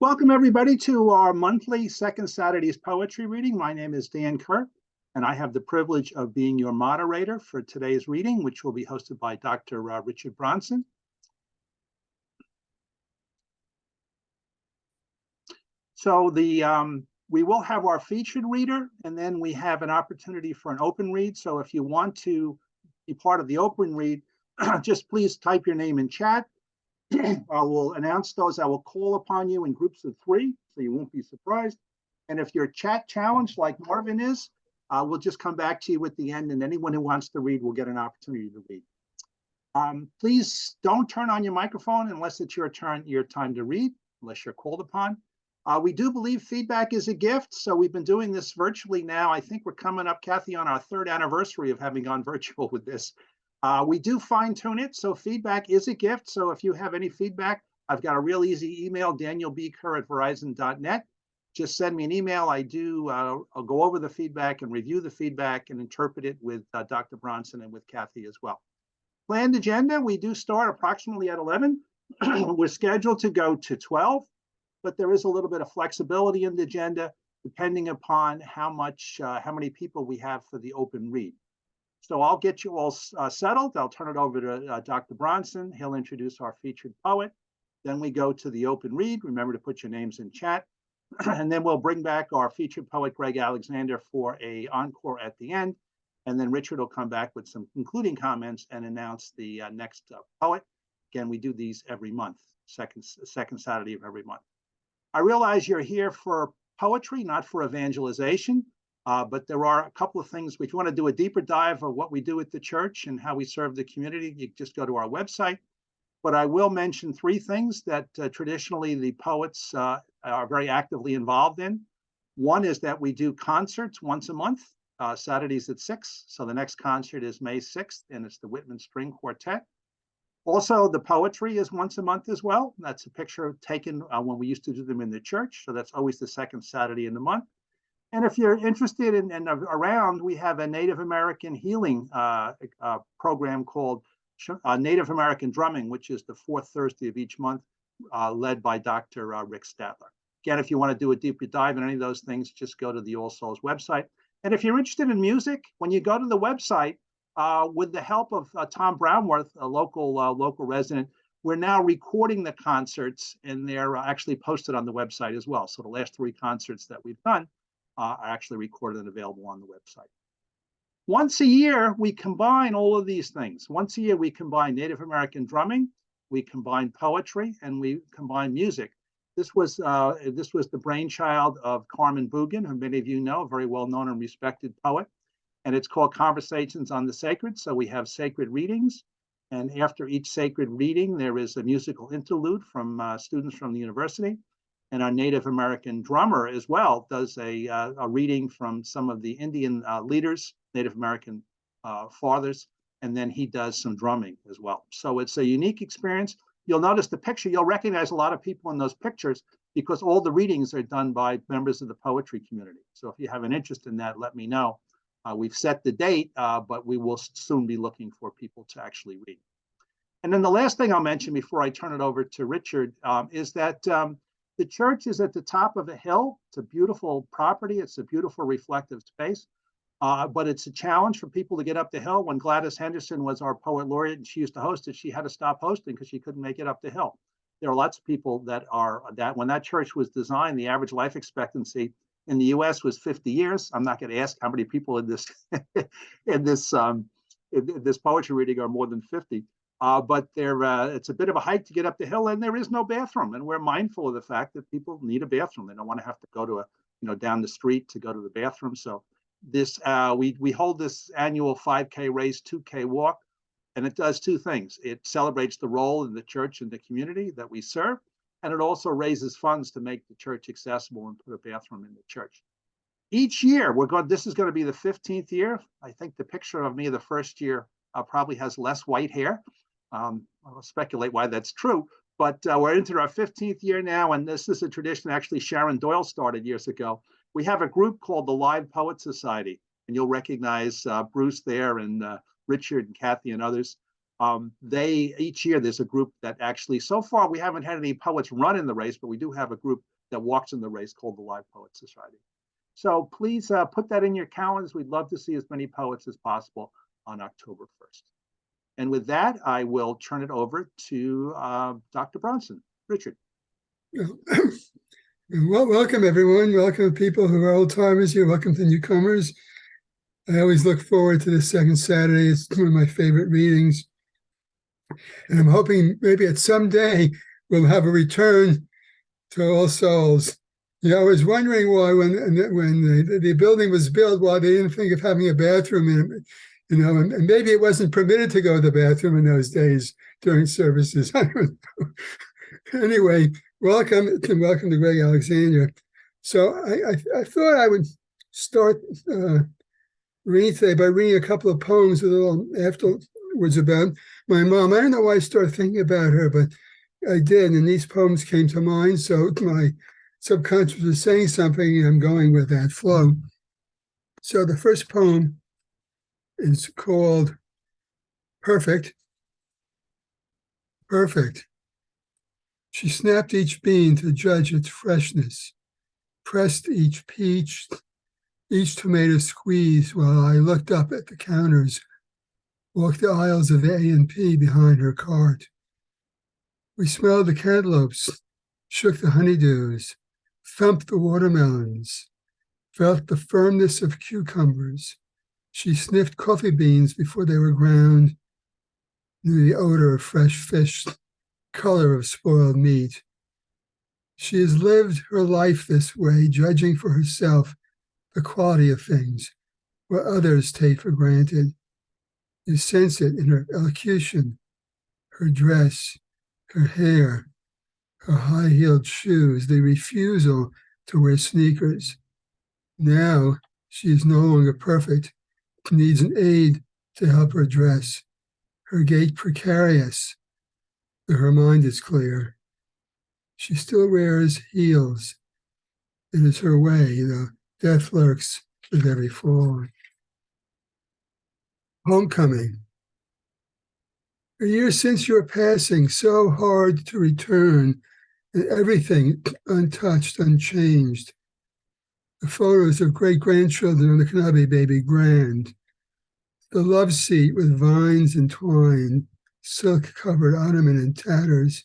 Welcome, everybody, to our monthly Second Saturday's poetry reading. My name is Dan Kerr, and I have the privilege of being your moderator for today's reading, which will be hosted by Dr. Richard Bronson. So we will have our featured reader, and then we have an opportunity for an open read. So if you want to be part of the open read, just please type your name in chat. I will announce those. I will call upon you in groups of 3, so you won't be surprised. And if you're chat challenged like Marvin is, we'll just come back to you at the end, and anyone who wants to read will get an opportunity to read. Please don't turn on your microphone unless it's your time to read, unless you're called upon. We do believe feedback is a gift, so we've been doing this virtually now. I think we're coming up, Kathy, on our 3rd anniversary of having gone virtual with this. We do fine-tune it, so feedback is a gift. So if you have any feedback, I've got a real easy email, danielbkerr@verizon.net. Just send me an email. I'll go over the feedback and review the feedback and interpret it with Dr. Bronson and with Kathy as well. Planned agenda, we do start approximately at 11. We're scheduled to go to 12, but there is a little bit of flexibility in the agenda depending upon how many people we have for the open read. So I'll get you all settled. I'll turn it over to Dr. Bronson. He'll introduce our featured poet. Then we go to the open read. Remember to put your names in chat. And then we'll bring back our featured poet, Greg Alexander, for an encore at the end. And then Richard will come back with some concluding comments and announce the next poet. Again, we do these every month, second Saturday of every month. I realize you're here for poetry, not for evangelization. But there are a couple of things. If you want to do a deeper dive of what we do at the church and how we serve the community, you just go to our website. But I will mention 3 things that traditionally the poets are very actively involved in. One is that we do concerts once a month, Saturdays at 6. So the next concert is May 6th, and it's the Whitman String Quartet. Also, the poetry is once a month as well. That's a picture taken when we used to do them in the church. So that's always the 2nd Saturday in the month. And if you're interested in around, we have a Native American healing program called Native American Drumming, which is the 4th Thursday of each month, led by Dr. Rick Statler. Again, if you want to do a deeper dive in any of those things, just go to the All Souls website. And if you're interested in music, when you go to the website, with the help of Tom Brownworth, a local resident, we're now recording the concerts, and they're actually posted on the website as well. So the last 3 concerts that we've done are actually recorded and available on the website. Once a year, we combine all of these things. Once a year, we combine Native American drumming, we combine poetry, and we combine music. This was the brainchild of Carmen Bugan, who many of you know, a very well-known and respected poet. And it's called Conversations on the Sacred. So we have sacred readings. And after each sacred reading, there is a musical interlude from students from the university. And our Native American drummer as well does a reading from some of the Indian leaders, Native American fathers, and then he does some drumming as well. So it's a unique experience. You'll notice the picture, you'll recognize a lot of people in those pictures because all the readings are done by members of the poetry community. So if you have an interest in that, let me know. We've set the date, but we will soon be looking for people to actually read. And then the last thing I'll mention before I turn it over to Richard is that the church is at the top of a hill. It's a beautiful property. It's a beautiful reflective space, but it's a challenge for people to get up the hill. When Gladys Henderson was our poet laureate and she used to host it, she had to stop hosting because she couldn't make it up the hill. There are lots of people that when that church was designed, the average life expectancy in the U.S. was 50 years. I'm not going to ask how many people in this in this poetry reading are more than 50. But it's a bit of a hike to get up the hill, and there is no bathroom. And we're mindful of the fact that people need a bathroom. They don't want to have to go to down the street to go to the bathroom. So this we hold this annual 5K race, 2K walk, and it does 2 things. It celebrates the role in the church and the community that we serve, and it also raises funds to make the church accessible and put a bathroom in the church. Each year, this is going to be the 15th year. I think the picture of me the first year probably has less white hair. I'll speculate why that's true, but we're into our 15th year now, and this is a tradition actually Sharon Doyle started years ago. We have a group called the Live Poet Society, and you'll recognize Bruce there and Richard and Kathy and others. Each year there's a group that actually, so far we haven't had any poets run in the race, but we do have a group that walks in the race called the Live Poets Society. So please put that in your calendars. We'd love to see as many poets as possible on October 1st. And with that, I will turn it over to Dr. Bronson. Richard. Well, welcome everyone. Welcome people who are old timers here. Welcome to newcomers. I always look forward to the second Saturday. It's one of my favorite readings. And I'm hoping maybe at some day we'll have a return to All Souls. I was wondering why when the building was built, why they didn't think of having a bathroom in it. And maybe it wasn't permitted to go to the bathroom in those days during services. I don't know. Anyway, welcome to Greg Alexander. So I thought I would start reading today by reading a couple of poems a little afterwards about my mom. I don't know why I started thinking about her, but I did, and these poems came to mind. So my subconscious was saying something, and I'm going with that flow. So the first poem is called Perfect. Perfect. She snapped each bean to judge its freshness, pressed each peach, each tomato squeezed while I looked up at the counters, walked the aisles of A&P behind her cart. We smelled the cantaloupes, shook the honeydews, thumped the watermelons, felt the firmness of cucumbers. She sniffed coffee beans before they were ground, knew the odor of fresh fish, color of spoiled meat. She has lived her life this way, judging for herself the quality of things, what others take for granted. You sense it in her elocution, her dress, her hair, her high-heeled shoes, the refusal to wear sneakers. Now she is no longer perfect, needs an aid to help her dress. Her gait precarious, but her mind is clear. She still wears heels. It is her way, death lurks with every fall. Homecoming. A year since your passing, so hard to return, and everything untouched, unchanged. The photos of great-grandchildren on the Knabe baby grand. The love seat with vines entwined, silk-covered ottoman in tatters,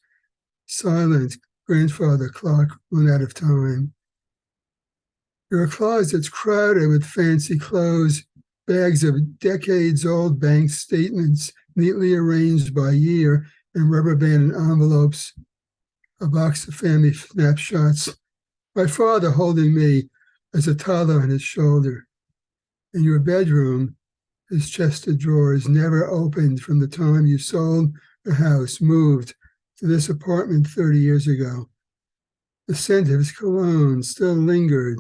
silent grandfather clock run out of time. Your closet's crowded with fancy clothes, bags of decades-old bank statements neatly arranged by year and rubber-banded envelopes, a box of family snapshots, my father holding me as a toddler on his shoulder. In your bedroom, his chest of drawers never opened from the time you sold the house, moved to this apartment 30 years ago. The scent of his cologne still lingered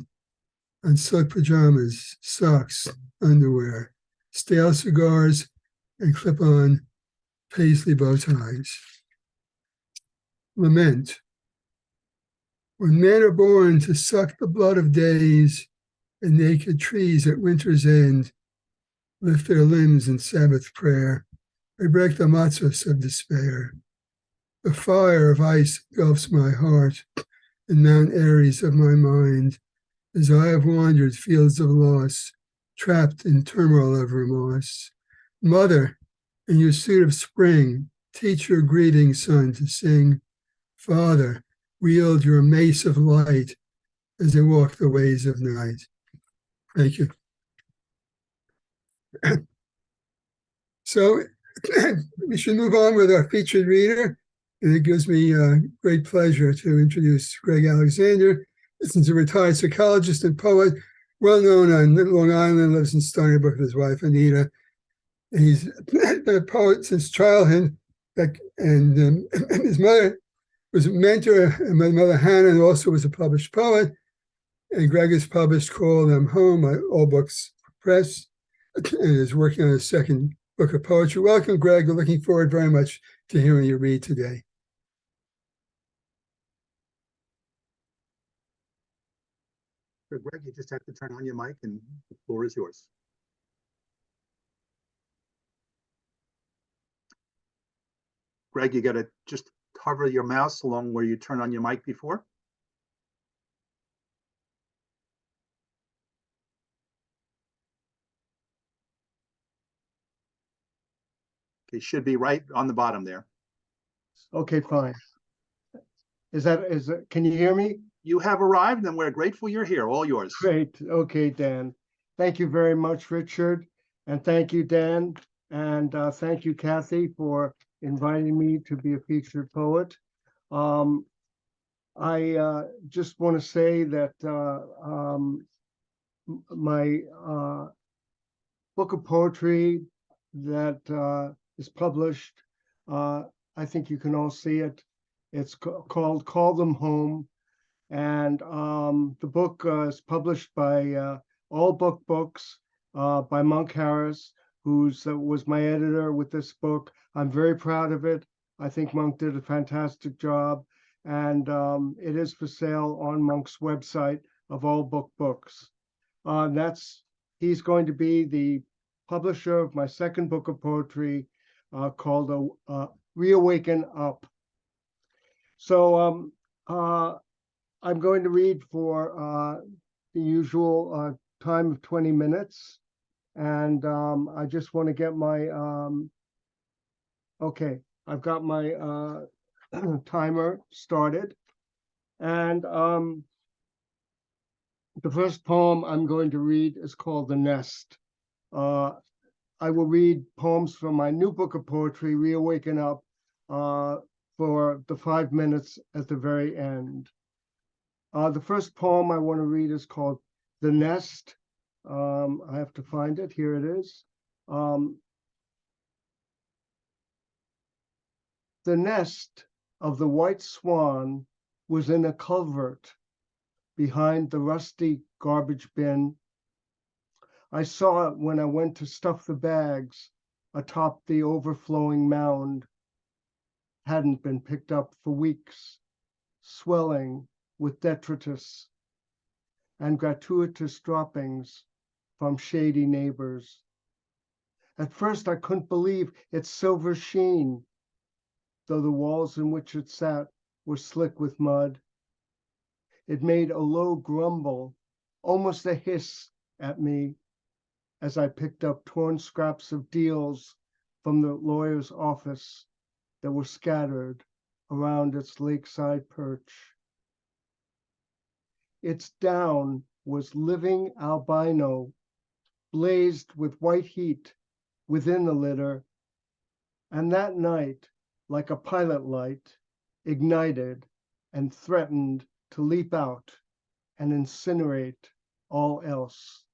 on silk pajamas, socks, underwear, stale cigars, and clip-on paisley bow ties. Lament. When men are born to suck the blood of days, and naked trees at winter's end lift their limbs in Sabbath prayer, they break the matzos of despair. The fire of ice engulfs my heart and Mount Aries of my mind, as I have wandered fields of loss, trapped in turmoil of remorse. Mother, in your suit of spring, teach your grieving son to sing. Father, wield your mace of light as they walk the ways of night. Thank you. So we should move on with our featured reader. And it gives me great pleasure to introduce Greg Alexander. He's a retired psychologist and poet, well known on Long Island, lives in Stony Brook with his wife, Anita. And he's been a poet since childhood. And his mother was a mentor, and my mother, Hannah, also was a published poet. And Greg has published Call Them Home by All Books Press and is working on his second book of poetry. Welcome, Greg. We're looking forward very much to hearing you read today. Greg, you just have to turn on your mic and the floor is yours. Greg, you got to just hover your mouse along where you turn on your mic before. It should be right on the bottom there. Okay, fine. Can you hear me? You have arrived, and we're grateful you're here. All yours. Great. Okay, Dan. Thank you very much, Richard. And thank you, Dan. And thank you, Kathy, for inviting me to be a featured poet. I just want to say that my book of poetry that is published, I think you can all see it. It's called Call Them Home. And the book is published by All Book Books by Monk Harris, who was my editor with this book. I'm very proud of it. I think Monk did a fantastic job. And it is for sale on Monk's website of All Book Books. He's going to be the publisher of my second book of poetry called Reawaken Up. So I'm going to read for the usual time of 20 minutes. And I just want to get my, okay, I've got my timer started. And the first poem I'm going to read is called The Nest. I will read poems from my new book of poetry, Reawaken Up, for the 5 minutes at the very end. The first poem I want to read is called The Nest. I have to find it. Here it is. The nest of the white swan was in a culvert behind the rusty garbage bin. I saw it when I went to stuff the bags atop the overflowing mound. Hadn't been picked up for weeks, swelling with detritus and gratuitous droppings from shady neighbors. At first, I couldn't believe its silver sheen, though the walls in which it sat were slick with mud. It made a low grumble, almost a hiss at me as I picked up torn scraps of deals from the lawyer's office that were scattered around its lakeside perch. Its down was living albino, blazed with white heat within the litter, and that night, like a pilot light, ignited and threatened to leap out and incinerate all else.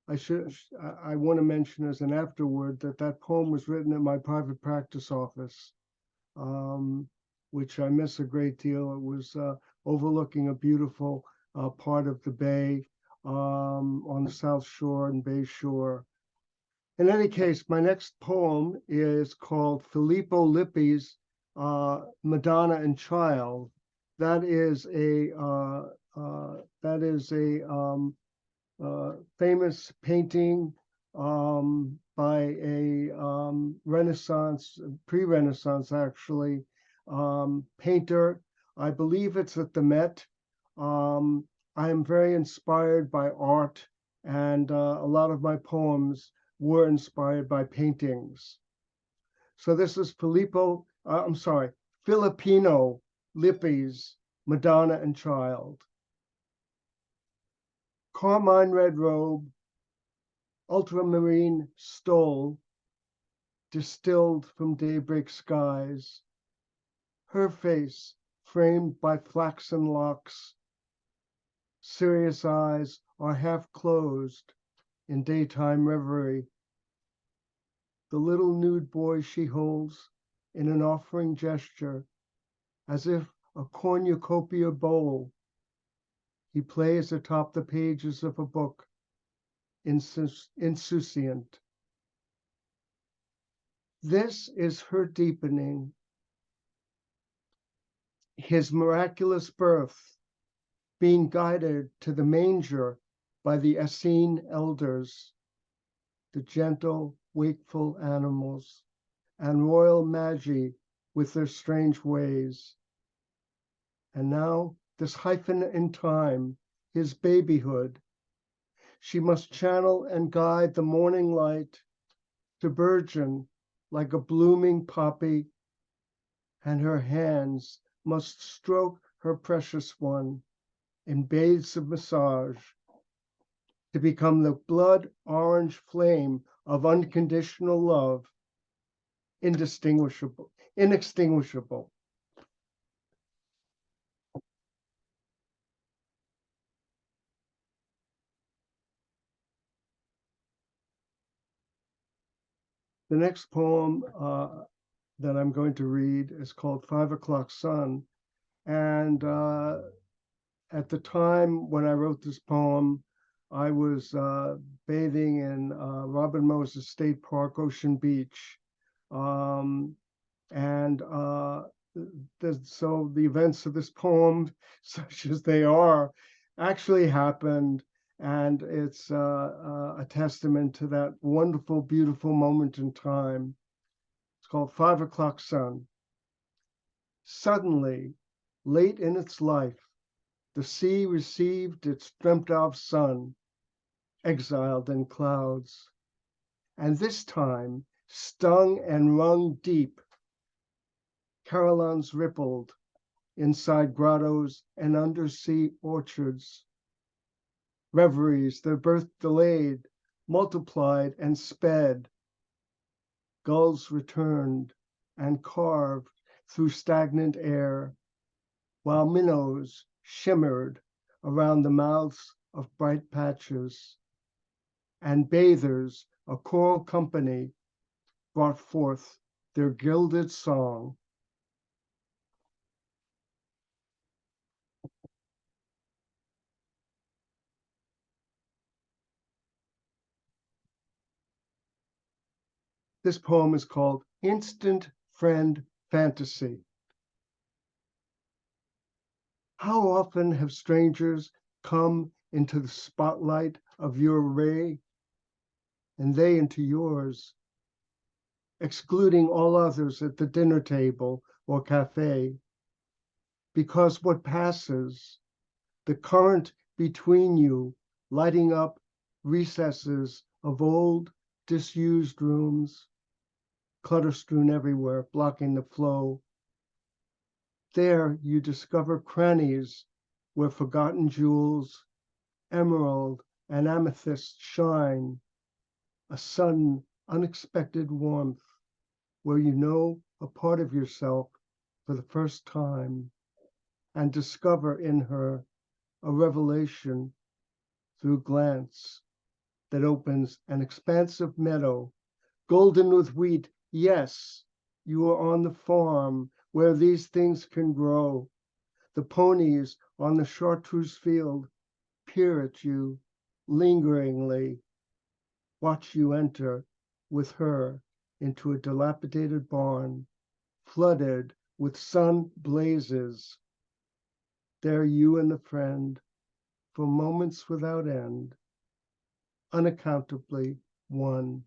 I want to mention as an afterword that poem was written at my private practice office, which I miss a great deal. It was overlooking a beautiful part of the bay on the South Shore and Bay Shore. In any case, my next poem is called Filippo Lippi's Madonna and Child. That is a famous painting by a Renaissance, pre-Renaissance actually, painter. I believe it's at the Met. I am very inspired by art, and a lot of my poems were inspired by paintings. So this is Filipino Lippi's Madonna and Child. Carmine red robe, ultramarine stole, distilled from daybreak skies. Her face framed by flaxen locks. Serious eyes are half closed in daytime reverie. The little nude boy she holds in an offering gesture, as if a cornucopia bowl. He plays atop the pages of a book, insouciant. This is her deepening, his miraculous birth, being guided to the manger by the Essene elders, the gentle wakeful animals, and royal magi with their strange ways. And now this hyphen in time, his babyhood. She must channel and guide the morning light to burgeon like a blooming poppy, and her hands must stroke her precious one in bathes of massage to become the blood orange flame of unconditional love, inextinguishable. The next poem that I'm going to read is called 5 O'Clock Sun. And at the time when I wrote this poem, I was bathing in Robin Moses State Park, Ocean Beach. So the events of this poem, such as they are, actually happened. And it's a testament to that wonderful, beautiful moment in time. It's called 5 O'Clock Sun. Suddenly, late in its life, the sea received its dreamt-of sun, exiled in clouds, and this time stung and wrung deep. Carillons rippled inside grottos and undersea orchards. Reveries, their birth delayed, multiplied and sped. Gulls returned and carved through stagnant air, while minnows shimmered around the mouths of bright patches, and bathers, a choral company, brought forth their gilded song. This poem is called Instant Friend Fantasy. How often have strangers come into the spotlight of your ray, and they into yours, excluding all others at the dinner table or cafe, because what passes, the current between you, lighting up recesses of old, disused rooms, clutter strewn everywhere, blocking the flow. There you discover crannies where forgotten jewels, emerald and amethyst shine, a sudden, unexpected warmth where you know a part of yourself for the first time and discover in her a revelation through glance that opens an expansive meadow, golden with wheat. Yes, you are on the farm where these things can grow. The ponies on the chartreuse field peer at you lingeringly, watch you enter with her into a dilapidated barn, flooded with sun blazes. There you and the friend, for moments without end, unaccountably one.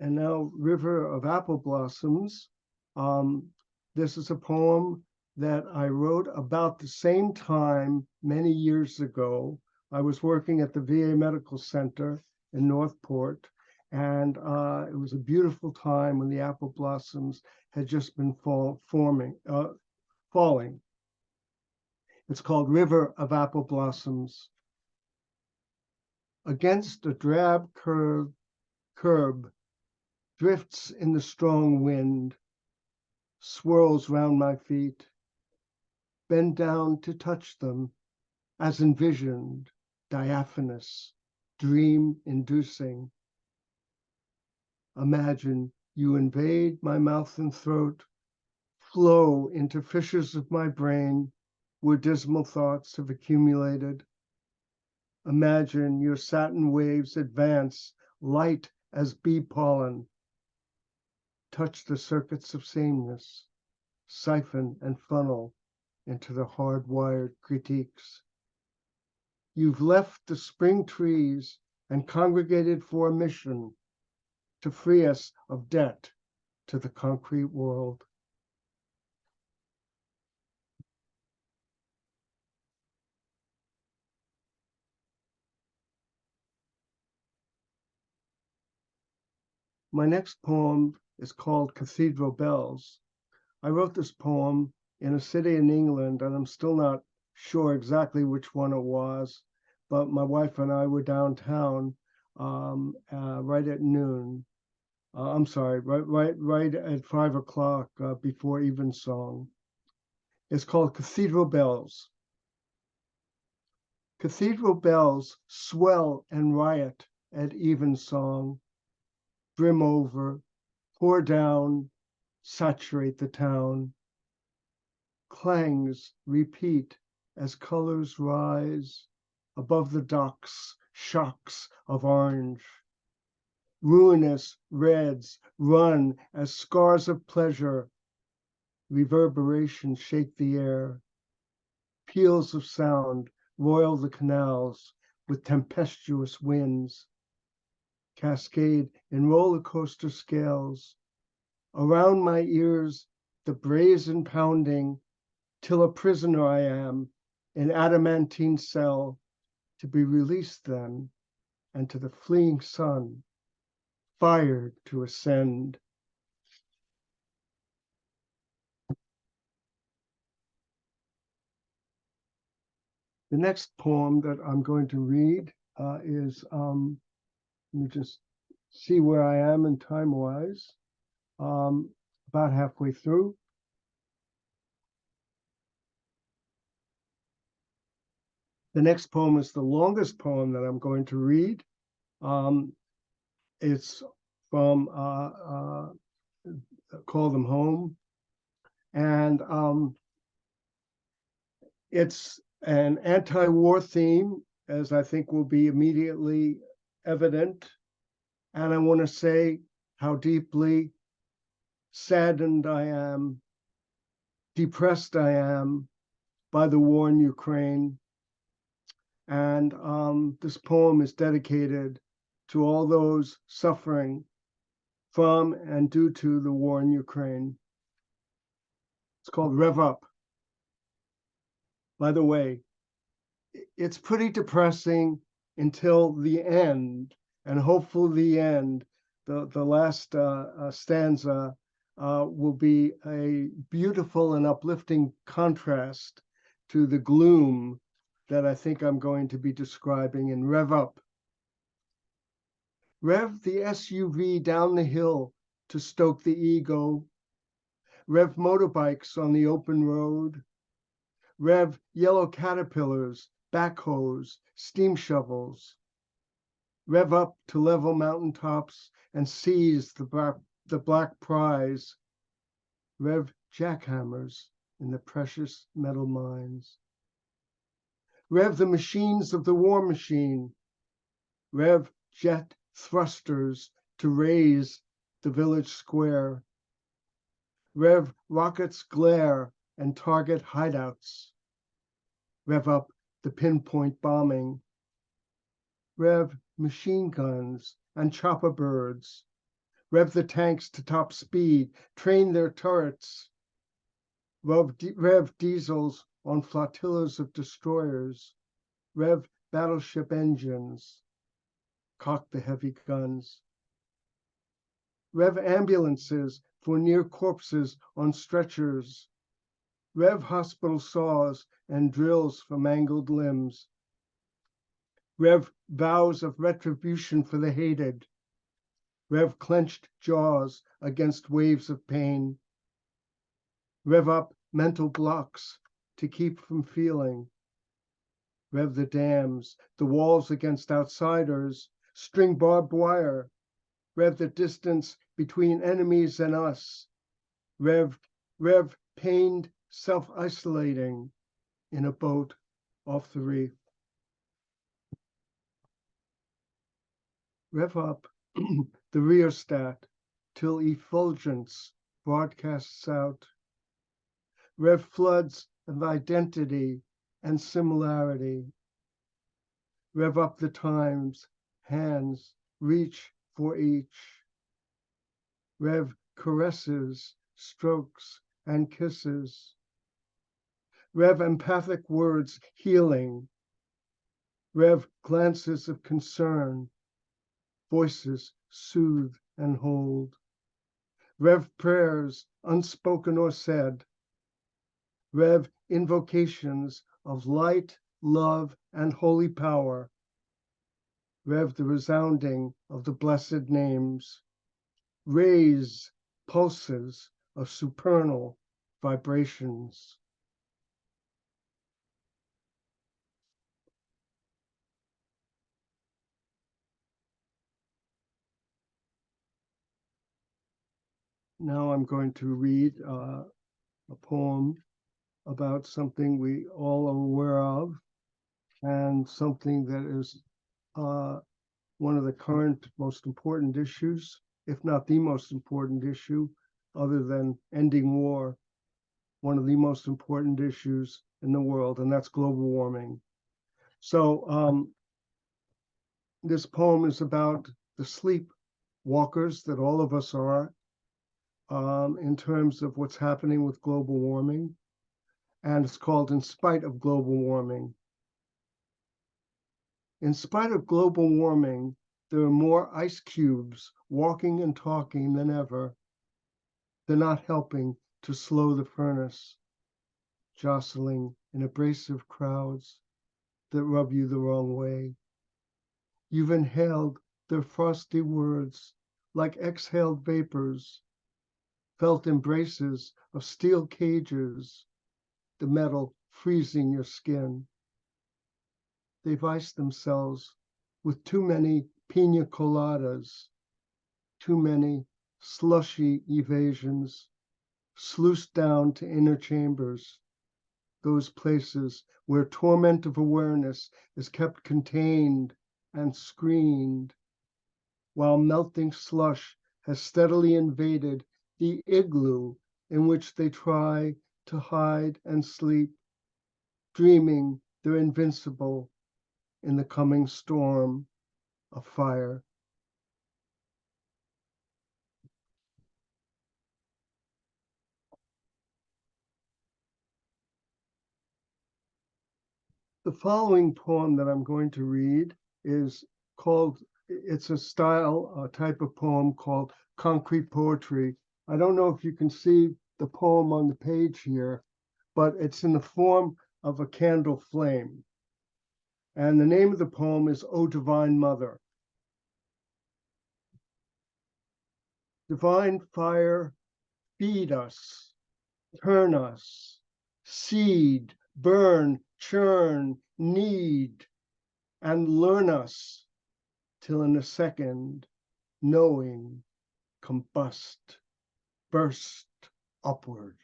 And now, River of Apple Blossoms. This is a poem that I wrote about the same time many years ago. I was working at the VA Medical Center in Northport, and it was a beautiful time when the apple blossoms had just been falling. It's called River of Apple Blossoms. Against a drab curb, drifts in the strong wind, swirls round my feet, bend down to touch them, as envisioned, diaphanous, dream-inducing. Imagine you invade my mouth and throat, flow into fissures of my brain where dismal thoughts have accumulated. Imagine your satin waves advance, light as bee pollen, touch the circuits of sameness, siphon and funnel into the hardwired critiques. You've left the spring trees and congregated for a mission to free us of debt to the concrete world. My next poem is called Cathedral Bells. I wrote this poem in a city in England, and I'm still not sure exactly which one it was, but my wife and I were downtown right at noon. I'm sorry, right at 5 o'clock before evensong. It's called Cathedral Bells. Cathedral bells swell and riot at evensong, brim over, pour down, saturate the town. Clangs repeat as colors rise above the docks, shocks of orange. Ruinous reds run as scars of pleasure. Reverberations shake the air. Peals of sound roil the canals with tempestuous winds. Cascade in roller coaster scales. Around my ears, the brazen pounding, till a prisoner I am in adamantine cell, to be released then, and to the fleeing sun, fired to ascend. The next poem that I'm going to read is, let me just see where I am in time-wise, about halfway through. The next poem is the longest poem that I'm going to read. It's from Call Them Home. And it's an anti-war theme, as I think will be immediately evident. And I want to say how deeply saddened I am, depressed I am by the war in Ukraine. And this poem is dedicated to all those suffering from and due to the war in Ukraine. It's called Rev Up. By the way, it's pretty depressing until the end, and hopefully the end, the last stanza will be a beautiful and uplifting contrast to the gloom that I think I'm going to be describing in Rev Up. Rev the SUV down the hill to stoke the ego. Rev motorbikes on the open road. Rev yellow caterpillars, backhoes, steam shovels. Rev up to level mountaintops and seize the black prize. Rev jackhammers in the precious metal mines. Rev the machines of the war machine. Rev jet thrusters to raise the village square. Rev rockets glare and target hideouts. Rev up the pinpoint bombing. Rev machine guns and chopper birds. Rev the tanks to top speed, train their turrets. Rev diesels on flotillas of destroyers. Rev battleship engines. Cock the heavy guns. Rev ambulances for near corpses on stretchers. Rev hospital saws and drills for mangled limbs. Rev vows of retribution for the hated. Rev clenched jaws against waves of pain. Rev up mental blocks to keep from feeling. Rev the dams, the walls against outsiders, string barbed wire. Rev the distance between enemies and us. Rev pained self-isolating in a boat off the reef. Rev up the rheostat till effulgence broadcasts out. Rev floods of identity and similarity. Rev up the times, hands reach for each. Rev caresses, strokes, and kisses. Rev empathic words, healing. Rev glances of concern, voices soothe and hold. Rev prayers, unspoken or said. Rev invocations of light, love, and holy power. Rev the resounding of the blessed names. Raise pulses of supernal vibrations. Now I'm going to read a poem about something we all are aware of and something that is one of the current most important issues, if not the most important issue, other than ending war, one of the most important issues in the world, and that's global warming. So this poem is about the sleep walkers that all of us are, in terms of what's happening with global warming. And it's called In Spite of Global Warming. In spite of global warming, there are more ice cubes walking and talking than ever. They're not helping to slow the furnace, jostling in abrasive crowds that rub you the wrong way. You've inhaled their frosty words like exhaled vapors, felt embraces of steel cages, the metal freezing your skin. They've iced themselves with too many pina coladas, too many slushy evasions, sluiced down to inner chambers, those places where torment of awareness is kept contained and screened, while melting slush has steadily invaded the igloo in which they try to hide and sleep, dreaming they're invincible in the coming storm of fire. The following poem that I'm going to read is called, it's a style, a type of poem called concrete poetry. I don't know if you can see the poem on the page here, but it's in the form of a candle flame. And the name of the poem is O Divine Mother. Divine fire, feed us, turn us, seed, burn, churn, knead, and learn us till in a second, knowing, combust, burst upward.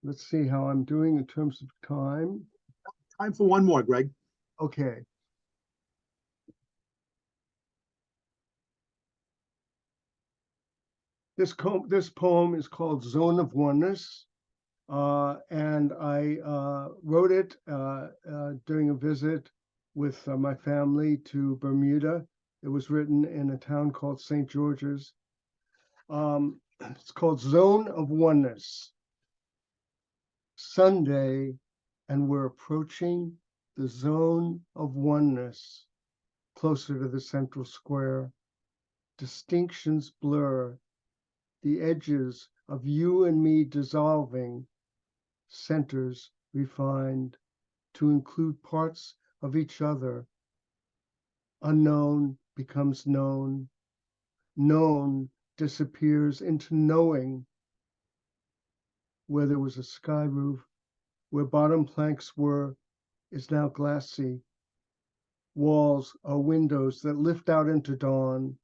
Let's see how I'm doing in terms of time. Time for one more, Greg. Okay. This poem is called Zone of Oneness, and I wrote it during a visit with my family to Bermuda. It was written in a town called St. George's. It's called Zone of Oneness. Sunday, and we're approaching the zone of oneness, closer to the central square. Distinctions blur, the edges of you and me dissolving, centers refined to include parts of each other. Unknown becomes known. Known disappears into knowing. Where there was a sky roof, where bottom planks were, is now glassy. Walls are windows that lift out into dawn.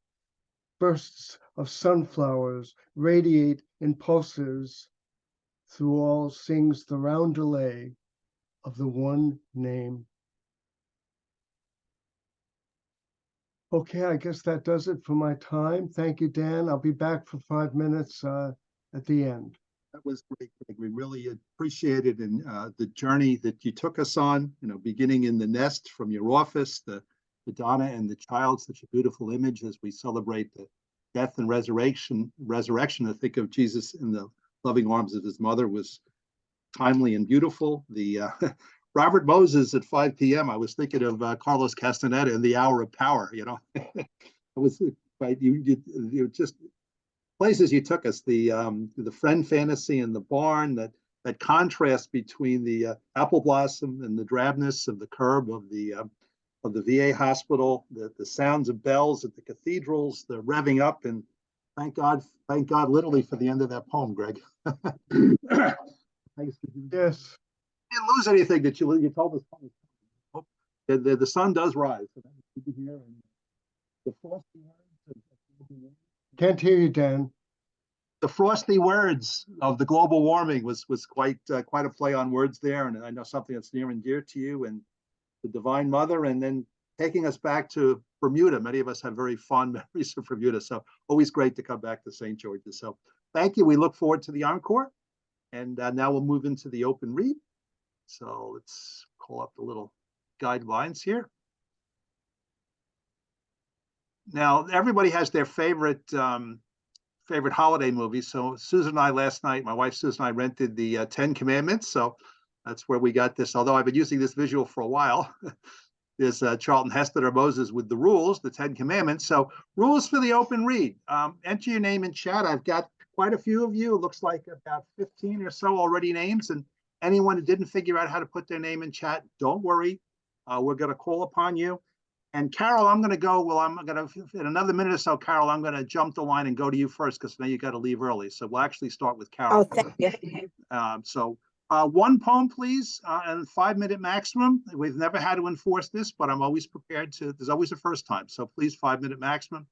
Bursts of sunflowers radiate in pulses. Through all sings the roundelay of the one name. Okay, I guess that does it for my time. Thank you, Dan. I'll be back for 5 minutes at the end. That was great, Greg. We really appreciated the journey that you took us on, beginning in the nest from your office, the Madonna and the child, such a beautiful image as we celebrate the death and resurrection. I think of Jesus in the loving arms of his mother was timely and beautiful. The Robert Moses at 5 p.m. I was thinking of Carlos Castaneda in The Hour of Power. It was right. You just places you took us. The friend fantasy in the barn. That contrast between the apple blossom and the drabness of the curb of the VA hospital. The sounds of bells at the cathedrals. The revving up, and thank God, literally for the end of that poem, Greg. Yes. Didn't lose anything that you told us. The sun does rise. The frosty words. Can't hear you, Dan. The frosty words of the global warming was quite a play on words there, and I know something that's near and dear to you, and the Divine Mother, and then taking us back to Bermuda. Many of us have very fond memories of Bermuda, so always great to come back to St. George's. So thank you. We look forward to the encore, and now we'll move into the open read. So let's call up the little guidelines here. Now, everybody has their favorite holiday movie. So Susan and I last night, my wife Susan and I rented the 10 Commandments. So that's where we got this. Although I've been using this visual for a while. There's Charlton Heston or Moses with the rules, the 10 Commandments. So rules for the open read. Enter your name in chat. I've got quite a few of you. It looks like about 15 or so already names. And anyone who didn't figure out how to put their name in chat, don't worry. We're going to call upon you. And Carol, I'm going to go. Well, I'm going to, in another minute or so, Carol, I'm going to jump the line and go to you first because now you got to leave early. So we'll actually start with Carol. Oh, thank you. So one poem, please, and 5-minute maximum. We've never had to enforce this, but I'm always prepared to. There's always a first time. So please, 5-minute maximum.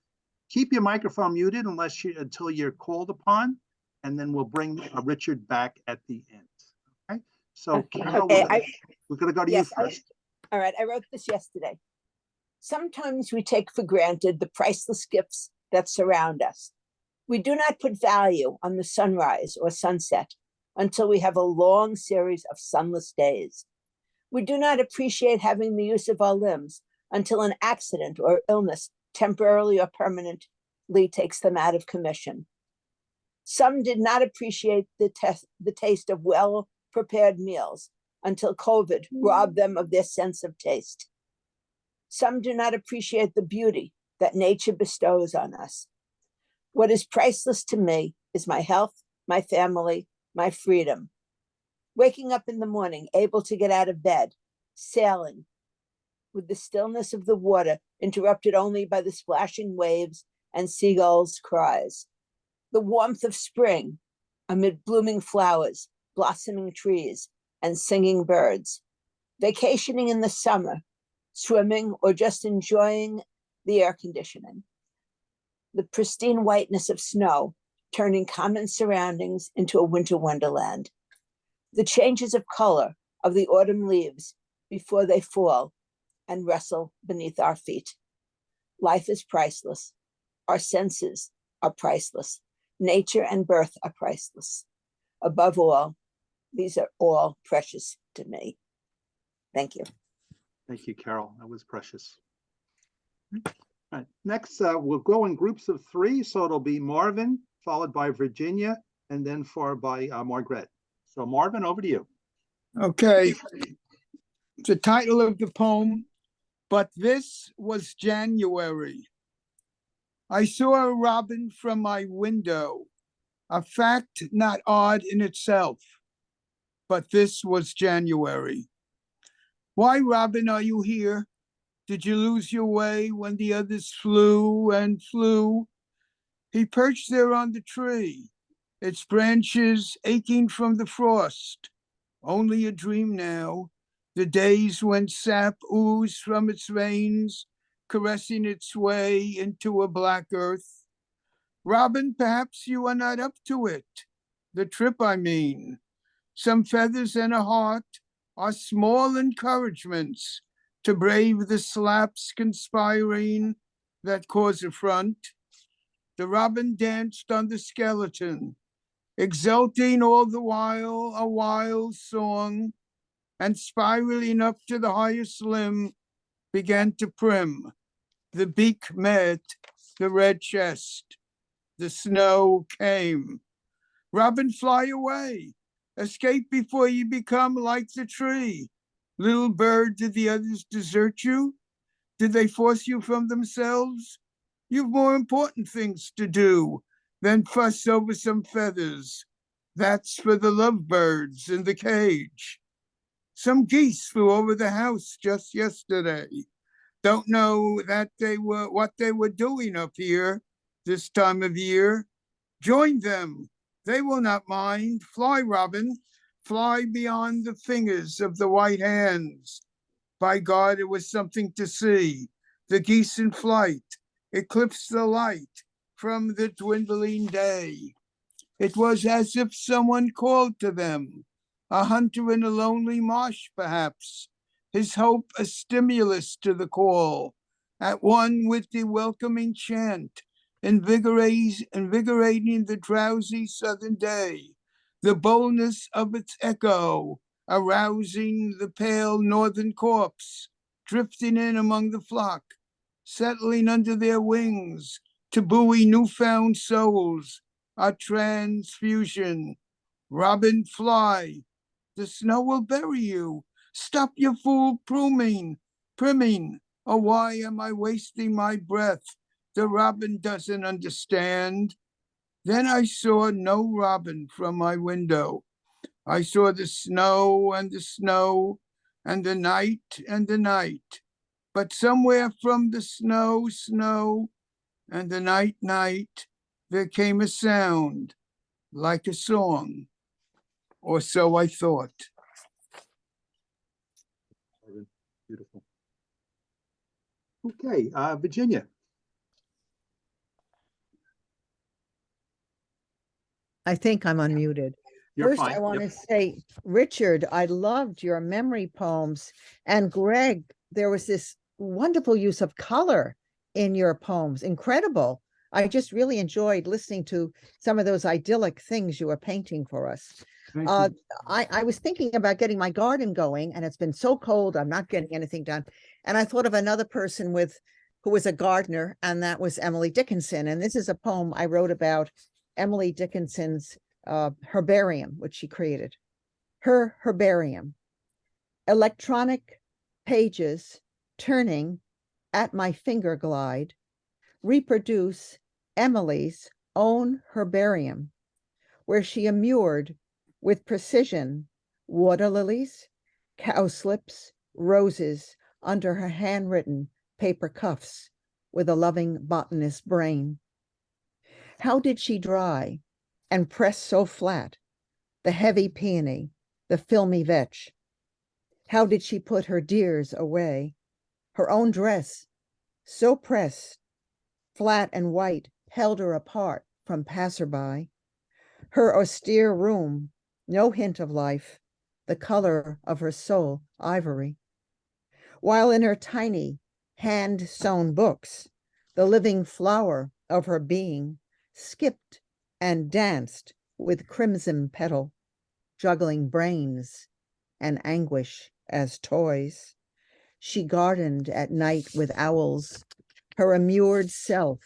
Keep your microphone muted until you're called upon, and then we'll bring Richard back at the end. Okay. So Carol, we're going to go to you first. All right. I wrote this yesterday. Sometimes we take for granted the priceless gifts that surround us. We do not put value on the sunrise or sunset until we have a long series of sunless days. We do not appreciate having the use of our limbs until an accident or illness temporarily or permanently takes them out of commission. Some did not appreciate the taste of well-prepared meals until COVID robbed them of their sense of taste. Some do not appreciate the beauty that nature bestows on us. What is priceless to me is my health, my family, my freedom. Waking up in the morning, able to get out of bed, sailing, with the stillness of the water interrupted only by the splashing waves and seagulls' cries. The warmth of spring amid blooming flowers, blossoming trees, and singing birds. Vacationing in the summer, swimming, or just enjoying the air conditioning. The pristine whiteness of snow, turning common surroundings into a winter wonderland. The changes of color of the autumn leaves before they fall and rustle beneath our feet. Life is priceless. Our senses are priceless. Nature and birth are priceless. Above all, these are all precious to me. Thank you. Thank you, Carol. That was precious. All right. Next, we'll go in groups of 3. So it'll be Marvin, followed by Virginia, and then followed by Margaret. So Marvin, over to you. Okay. The title of the poem, But This Was January. I saw a robin from my window, a fact not odd in itself, but this was January. Why, Robin, are you here? Did you lose your way when the others flew and flew? He perched there on the tree, its branches aching from the frost. Only a dream now, the days when sap oozed from its veins, caressing its way into a black earth. Robin, perhaps you are not up to it. The trip, I mean. Some feathers and a heart are small encouragements to brave the slaps conspiring that cause affront. The robin danced on the skeleton, exulting all the while a wild song, and spiraling up to the highest limb, began to prim. The beak met the red chest. The snow came. Robin, fly away. Escape before you become like the tree. Little bird, did the others desert you? Did they force you from themselves? You've more important things to do than fuss over some feathers. That's for the lovebirds in the cage. Some geese flew over the house just yesterday. Don't know that what they were doing up here this time of year. Join them. They will not mind. Fly, Robin. Fly beyond the fingers of the white hands. By God, it was something to see. The geese in flight eclipsed the light from the dwindling day. It was as if someone called to them, a hunter in a lonely marsh, perhaps, his hope a stimulus to the call, at one with the welcoming chant, invigorating the drowsy southern day, the boldness of its echo, arousing the pale northern corpse, drifting in among the flock, settling under their wings to buoy newfound souls, a transfusion. Robin, fly. The snow will bury you. Stop your fool priming. Oh, why am I wasting my breath? The robin doesn't understand. Then I saw no robin from my window. I saw the snow and the snow and the night and the night. But somewhere from the snow and the night, there came a sound like a song, or so I thought. Beautiful. Okay, Virginia. I think I'm unmuted. You're First, fine. I want Yep. to say, Richard, I loved your memory poems. And Greg, there was this wonderful use of color in your poems. Incredible. I just really enjoyed listening to some of those idyllic things you were painting for us. Thank you. I was thinking about getting my garden going, and it's been so cold, I'm not getting anything done. And I thought of another person who was a gardener, and that was Emily Dickinson. And this is a poem I wrote about Emily Dickinson's herbarium, which she created. Her herbarium. Electronic pages turning at my finger glide reproduce Emily's own herbarium, where she immured with precision water lilies, cowslips, roses under her handwritten paper cuffs with a loving botanist's brain. How did she dry and press so flat the heavy peony, the filmy vetch? How did she put her dears away? Her own dress, so pressed, flat and white, held her apart from passerby. Her austere room, no hint of life, the color of her soul, ivory. While in her tiny, hand-sewn books, the living flower of her being skipped and danced with crimson petal, juggling brains and anguish as toys. She gardened at night with owls, her immured self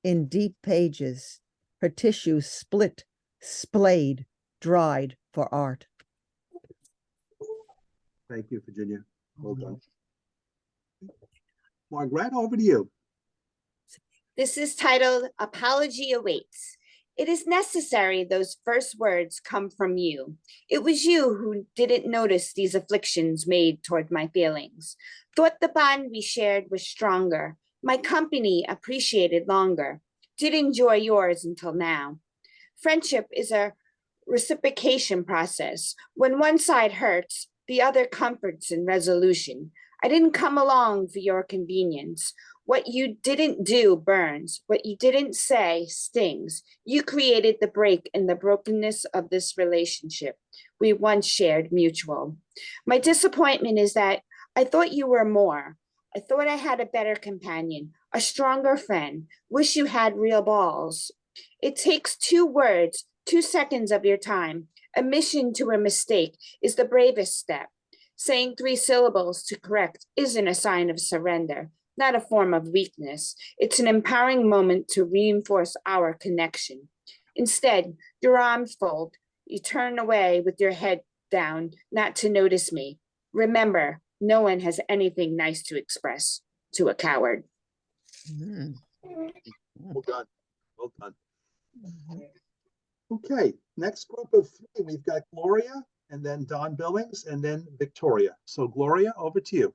in deep pages, her tissue split, splayed, dried for art. Thank you, Virginia. Well done. Margaret, over to you. This is titled Apology Awaits. It is necessary those first words come from you. It was you who didn't notice these afflictions made toward my feelings. Thought the bond we shared was stronger. My company appreciated longer. Did enjoy yours until now. Friendship is a reciprocation process. When one side hurts, the other comforts in resolution. I didn't come along for your convenience. What you didn't do burns. What you didn't say stings. You created the break in the brokenness of this relationship we once shared mutual. My disappointment is that I thought you were more. I thought I had a better companion, a stronger friend. Wish you had real balls. It takes 2 words 2 seconds of your time. Admission to a mistake is the bravest step. Saying 3 syllables to correct isn't a sign of surrender, not a form of weakness. It's an empowering moment to reinforce our connection. Instead, your arms fold. You turn away with your head down, not to notice me. Remember, no one has anything nice to express to a coward. Mm. Well done. Well done. Mhm. Okay, next group of 3, we've got Gloria and then Don Billings and then Victoria. So Gloria, over to you.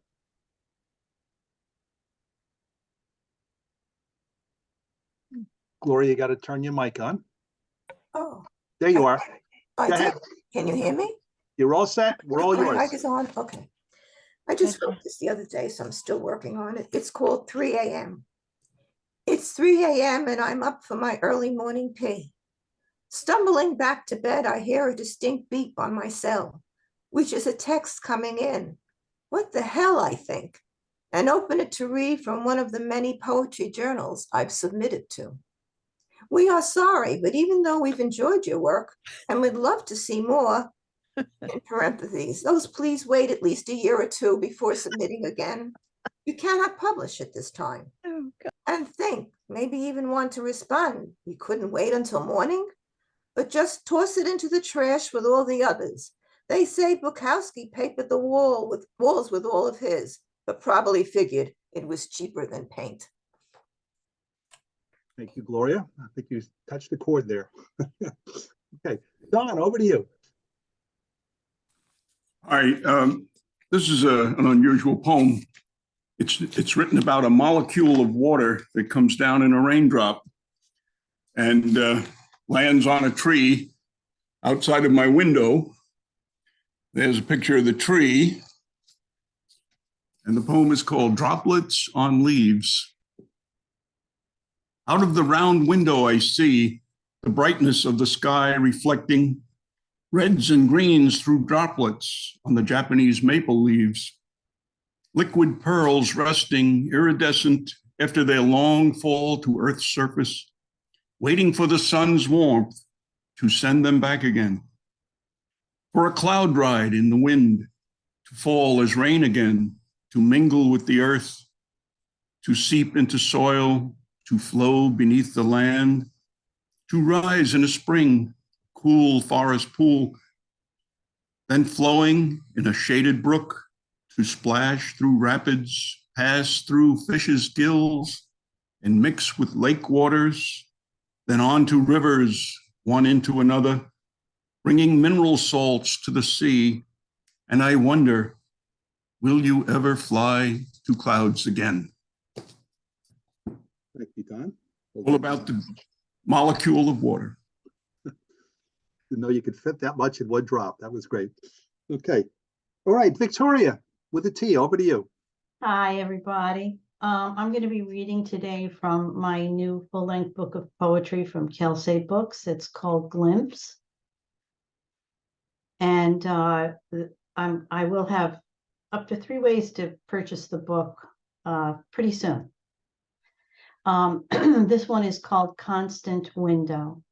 Gloria, you got to turn your mic on. Oh, There you are. I Go did. ahead. Can you hear me? You're all set. We're all My yours. mic is on. Okay. I just wrote this the other day, so I'm still working on it. It's called 3 a.m. It's 3 a.m. and I'm up for my early morning pee. Stumbling back to bed, I hear a distinct beep on my cell, which is a text coming in. What the hell, I think, and open it to read from one of the many poetry journals I've submitted to. We are sorry, but even though we've enjoyed your work and would love to see more, in parentheses, those please wait at least a year or 2 before submitting again. You cannot publish at this time. Oh, God. And think, maybe even want to respond. You couldn't wait until morning, but just toss it into the trash with all the others. They say Bukowski papered the walls with all of his, but probably figured it was cheaper than paint. Thank you, Gloria. I think you touched the chord there. Okay, Don, over to you. All right, this is an unusual poem. It's written about a molecule of water that comes down in a raindrop and lands on a tree outside of my window. There's a picture of the tree, and the poem is called Droplets on Leaves. Out of the round window, I see the brightness of the sky reflecting reds and greens through droplets on the Japanese maple leaves. Liquid pearls resting iridescent after their long fall to Earth's surface, waiting for the sun's warmth to send them back again. For a cloud ride in the wind, to fall as rain again, to mingle with the earth, to seep into soil, to flow beneath the land, to rise in a spring, cool forest pool, then flowing in a shaded brook, to splash through rapids, pass through fishes' gills, and mix with lake waters, then on to rivers, one into another, bringing mineral salts to the sea. And I wonder, will you ever fly to clouds again? Thank you, Don. All about the molecule of water. Didn't know you could fit that much in one drop. That was great. Okay. All right, Victoria with a T, over to you. Hi, everybody. I'm going to be reading today from my new full-length book of poetry from Kelsey Books. It's called Glimpse. And I will have up to 3 ways to purchase the book pretty soon. This one is called Constant Window.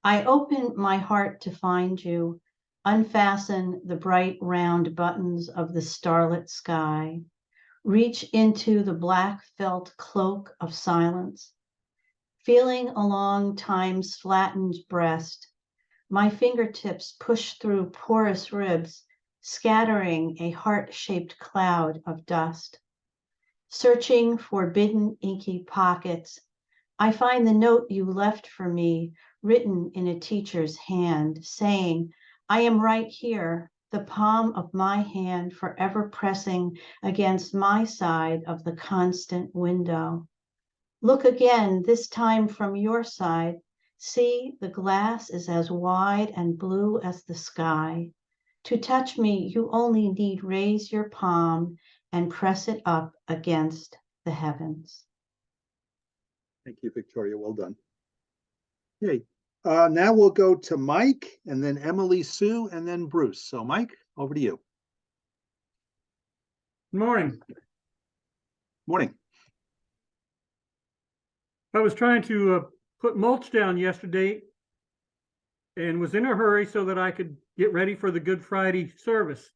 I open my heart to find you, unfasten the bright round buttons of the starlit sky, reach into the black felt cloak of silence, feeling along time's flattened breast, my fingertips push through porous ribs, scattering a heart-shaped cloud of dust. Searching forbidden inky pockets, I find the note you left for me written in a teacher's hand, saying, I am right here, the palm of my hand forever pressing against my side of the constant window. Look again, this time from your side. See, the glass is as wide and blue as the sky. To touch me, you only need raise your palm and press it up against the heavens. Thank you, Victoria. Well done. Okay, now we'll go to Mike and then Emily Sue and then Bruce. So Mike, over to you. Morning. Morning. I was trying to put mulch down yesterday and was in a hurry so that I could get ready for the Good Friday service.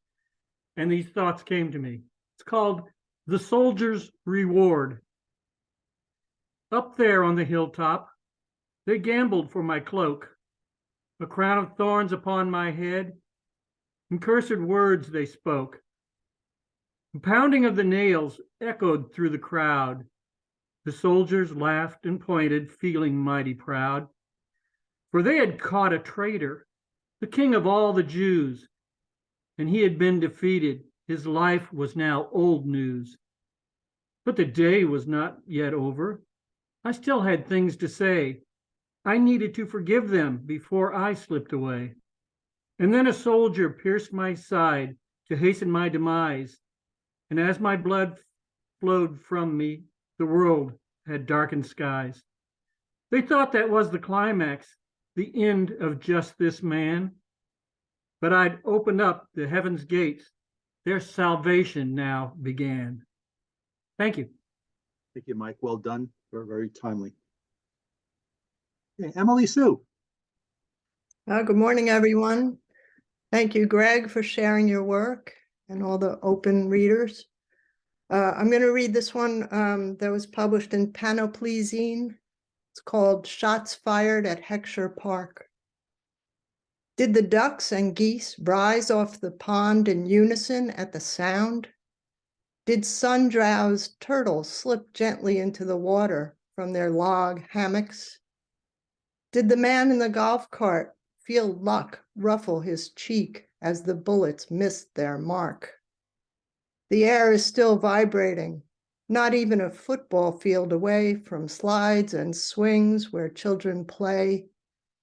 And these thoughts came to me. It's called The Soldier's Reward. Up there on the hilltop, they gambled for my cloak, a crown of thorns upon my head, and cursed words they spoke. The pounding of the nails echoed through the crowd. The soldiers laughed and pointed, feeling mighty proud. For they had caught a traitor, the king of all the Jews, and he had been defeated. His life was now old news. But the day was not yet over. I still had things to say. I needed to forgive them before I slipped away. And then a soldier pierced my side to hasten my demise. And as my blood flowed from me, the world had darkened skies. They thought that was the climax, the end of just this man. But I'd opened up the heaven's gates. Their salvation now began. Thank you. Thank you, Mike. Well done. Very, very timely. Okay, Emily Sue. Good morning, everyone. Thank you, Greg, for sharing your work and all the open readers. I'm going to read this one that was published in Panoply Zine. It's called Shots Fired at Heckscher Park. Did the ducks and geese rise off the pond in unison at the sound? Did sun-drowsed turtles slip gently into the water from their log hammocks? Did the man in the golf cart feel luck ruffle his cheek as the bullets missed their mark? The air is still vibrating, not even a football field away from slides and swings where children play,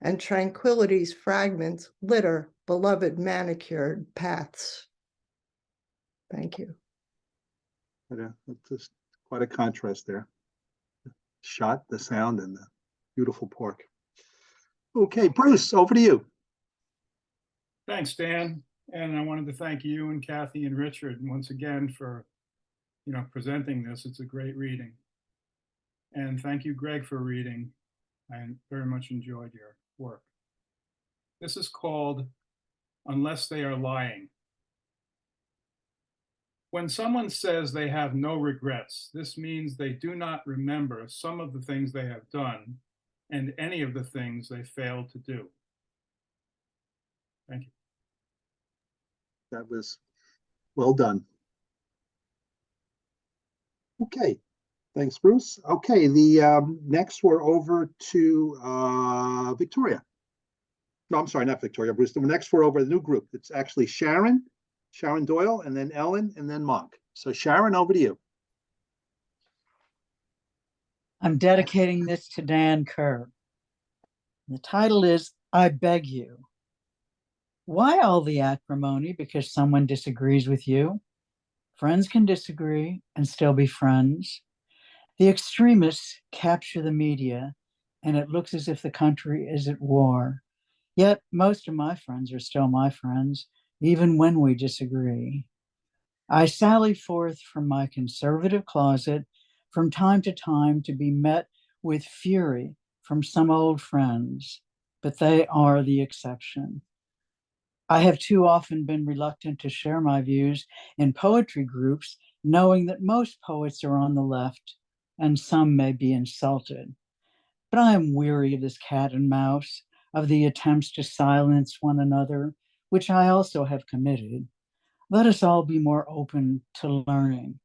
and tranquility's fragments litter beloved manicured paths. Thank you. That's just quite a contrast there. Shot, the sound, and the beautiful park. Okay, Bruce, over to you. Thanks, Dan. And I wanted to thank you and Kathy and Richard once again for, presenting this. It's a great reading. And thank you, Greg, for reading. I very much enjoyed your work. This is called Unless They Are Lying. When someone says they have no regrets, this means they do not remember some of the things they have done and any of the things they failed to do. Thank you. That was well done. Okay, thanks, Bruce. Okay, the next we're over to Victoria. No, I'm sorry, not Victoria, Bruce. The next we're over to the new group. It's actually Sharon Doyle, and then Ellen, and then Monk. So Sharon, over to you. I'm dedicating this to Dan Kerr. The title is I Beg You. Why all the acrimony because someone disagrees with you? Friends can disagree and still be friends. The extremists capture the media, and it looks as if the country is at war. Yet most of my friends are still my friends, even when we disagree. I sally forth from my conservative closet from time to time to be met with fury from some old friends, but they are the exception. I have too often been reluctant to share my views in poetry groups, knowing that most poets are on the left and some may be insulted. But I am weary of this cat and mouse, of the attempts to silence one another, which I also have committed. Let us all be more open to learning.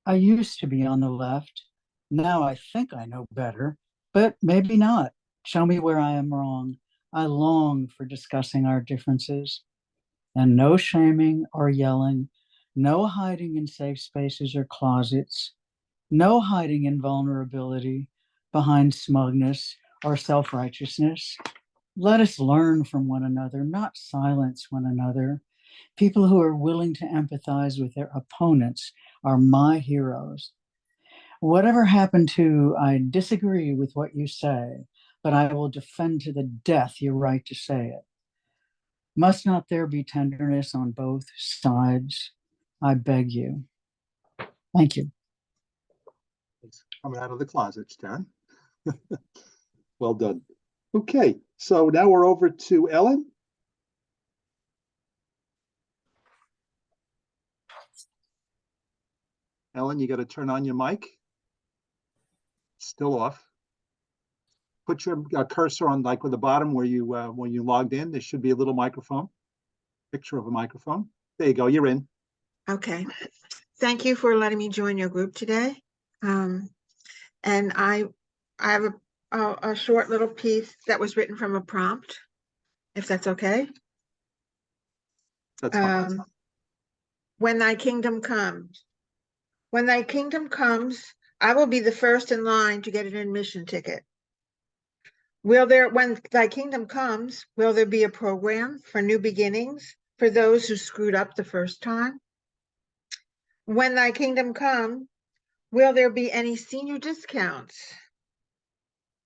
I used to be on the left. Now I think I know better, but maybe not. Show me where I am wrong. I long for discussing our differences. And no shaming or yelling, no hiding in safe spaces or closets, no hiding in vulnerability behind smugness or self-righteousness. Let us learn from one another, not silence one another. People who are willing to empathize with their opponents are my heroes. Whatever happened to, I disagree with what you say, but I will defend to the death your right to say it. Must not there be tenderness on both sides? I beg you. Thank you. Thanks for coming out of the closet, Sharon. Well done. Okay, so now we're over to Ellen. Ellen, you got to turn on your mic. Still off. Put your cursor on like with the bottom where you when you logged in. There should be a little microphone, picture of a microphone. There you go. You're in. Okay. Thank you for letting me join your group today. And I have a short little piece that was written from a prompt, if that's okay. That's fine. When thy kingdom comes. When thy kingdom comes, I will be the first in line to get an admission ticket. When thy kingdom comes, will there be a program for new beginnings for those who screwed up the first time? When thy kingdom comes, will there be any senior discounts?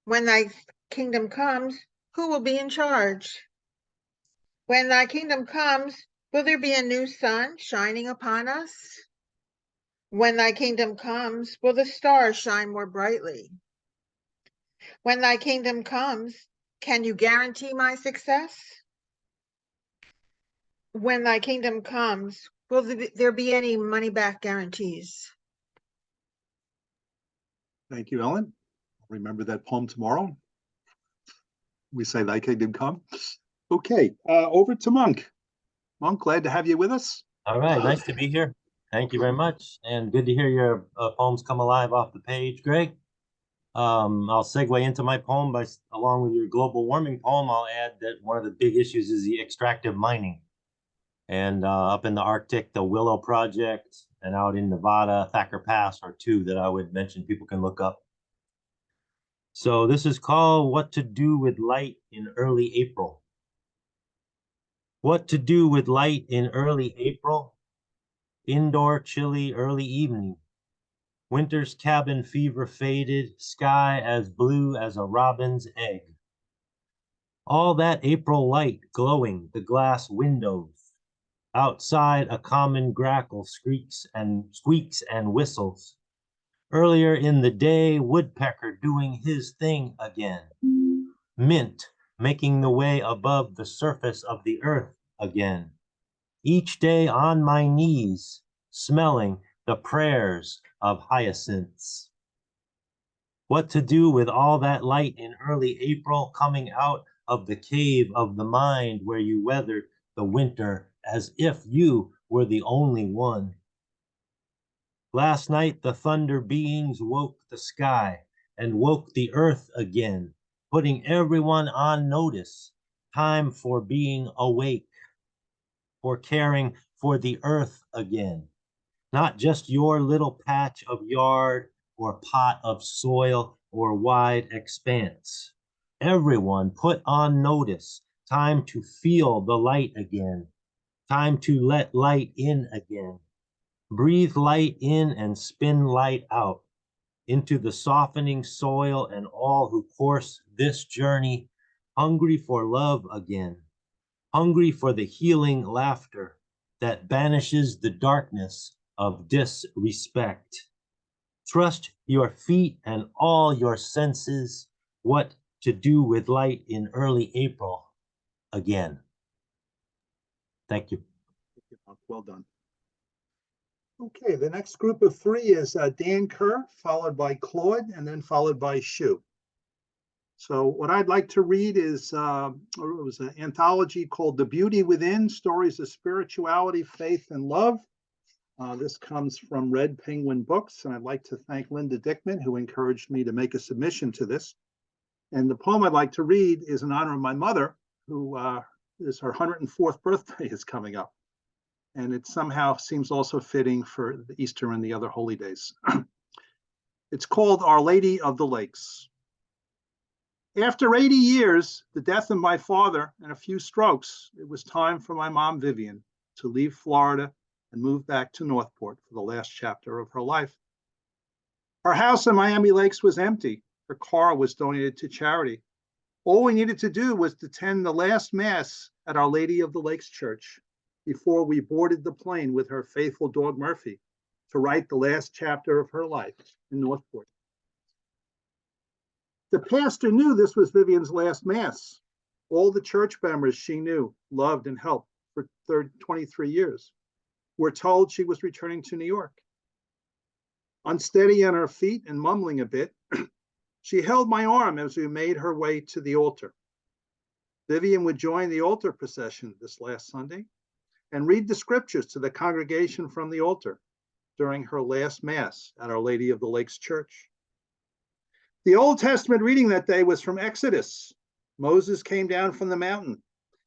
When thy kingdom comes, who will be in charge? When thy kingdom comes, will there be a new sun shining upon us? When thy kingdom comes, will the stars shine more brightly? When thy kingdom comes, can you guarantee my success? When thy kingdom comes, will there be any money back guarantees? Thank you, Ellen. Remember that poem tomorrow. We say thy kingdom come. Okay, over to Monk. Monk, glad to have you with us. All right, nice to be here. Thank you very much. And good to hear your poems come alive off the page, Greg. I'll segue into my poem along with your global warming poem. I'll add that one of the big issues is the extractive mining. And up in the Arctic, the Willow Project, and out in Nevada, Thacker Pass are two that I would mention people can look up. So this is called What to Do with Light in Early April. What to do with light in early April? Indoor chilly early evening. Winter's cabin fever faded, sky as blue as a robin's egg. All that April light glowing the glass windows. Outside a common grackle squeaks and whistles. Earlier in the day, woodpecker doing his thing again. Mint making the way above the surface of the earth again. Each day on my knees, smelling the prayers of hyacinths. What to do with all that light in early April coming out of the cave of the mind where you weathered the winter as if you were the only one. Last night the thunder beings woke the sky and woke the earth again, putting everyone on notice. Time for being awake, for caring for the earth again. Not just your little patch of yard or pot of soil or wide expanse. Everyone put on notice. Time to feel the light again. Time to let light in again. Breathe light in and spin light out into the softening soil and all who course this journey, hungry for love again, hungry for the healing laughter that banishes the darkness of disrespect. Trust your feet and all your senses, what to do with light in early April again. Thank you. Well done. Okay, the next group of three is Dan Kerr, followed by Claude, and then followed by Shu. So what I'd like to read is, it was an anthology called The Beauty Within, Stories of Spirituality, Faith, and Love. This comes from Red Penguin Books, and I'd like to thank Linda Dickman, who encouraged me to make a submission to this. And the poem I'd like to read is in honor of my mother, who is her 104th birthday is coming up. And it somehow seems also fitting for the Easter and the other holy days. It's called Our Lady of the Lakes. After 80 years, the death of my father and a few strokes, it was time for my mom, Vivian, to leave Florida and move back to Northport for the last chapter of her life. Her house in Miami Lakes was empty. Her car was donated to charity. All we needed to do was to attend the last Mass at Our Lady of the Lakes Church before we boarded the plane with her faithful dog Murphy to write the last chapter of her life in Northport. The pastor knew this was Vivian's last Mass. All the church members she knew, loved, and helped for 23 years were told she was returning to New York. Unsteady on her feet and mumbling a bit, she held my arm as we made her way to the altar. Vivian would join the altar procession this last Sunday and read the scriptures to the congregation from the altar during her last Mass at Our Lady of the Lakes Church. The Old Testament reading that day was from Exodus. Moses came down from the mountain,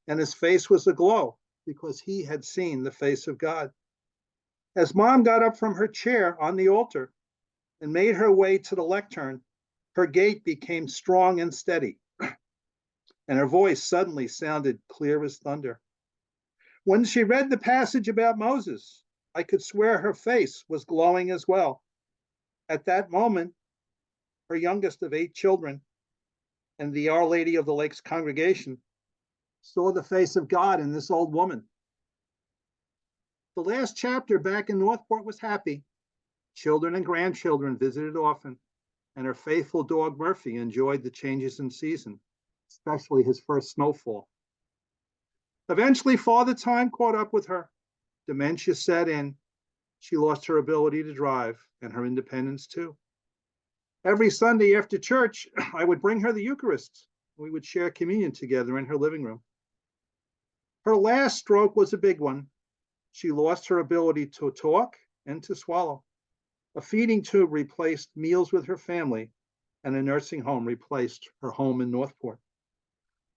and his face was aglow because he had seen the face of God. As Mom got up from her chair on the altar and made her way to the lectern, her gait became strong and steady, and her voice suddenly sounded clear as thunder. When she read the passage about Moses, I could swear her face was glowing as well. At that moment, her youngest of 8 children and the Our Lady of the Lakes congregation saw the face of God in this old woman. The last chapter back in Northport was happy. Children and grandchildren visited often, and her faithful dog Murphy enjoyed the changes in season, especially his first snowfall. Eventually, Father Time caught up with her. Dementia set in. She lost her ability to drive and her independence too. Every Sunday after church, I would bring her the Eucharist. We would share communion together in her living room. Her last stroke was a big one. She lost her ability to talk and to swallow. A feeding tube replaced meals with her family, and a nursing home replaced her home in Northport.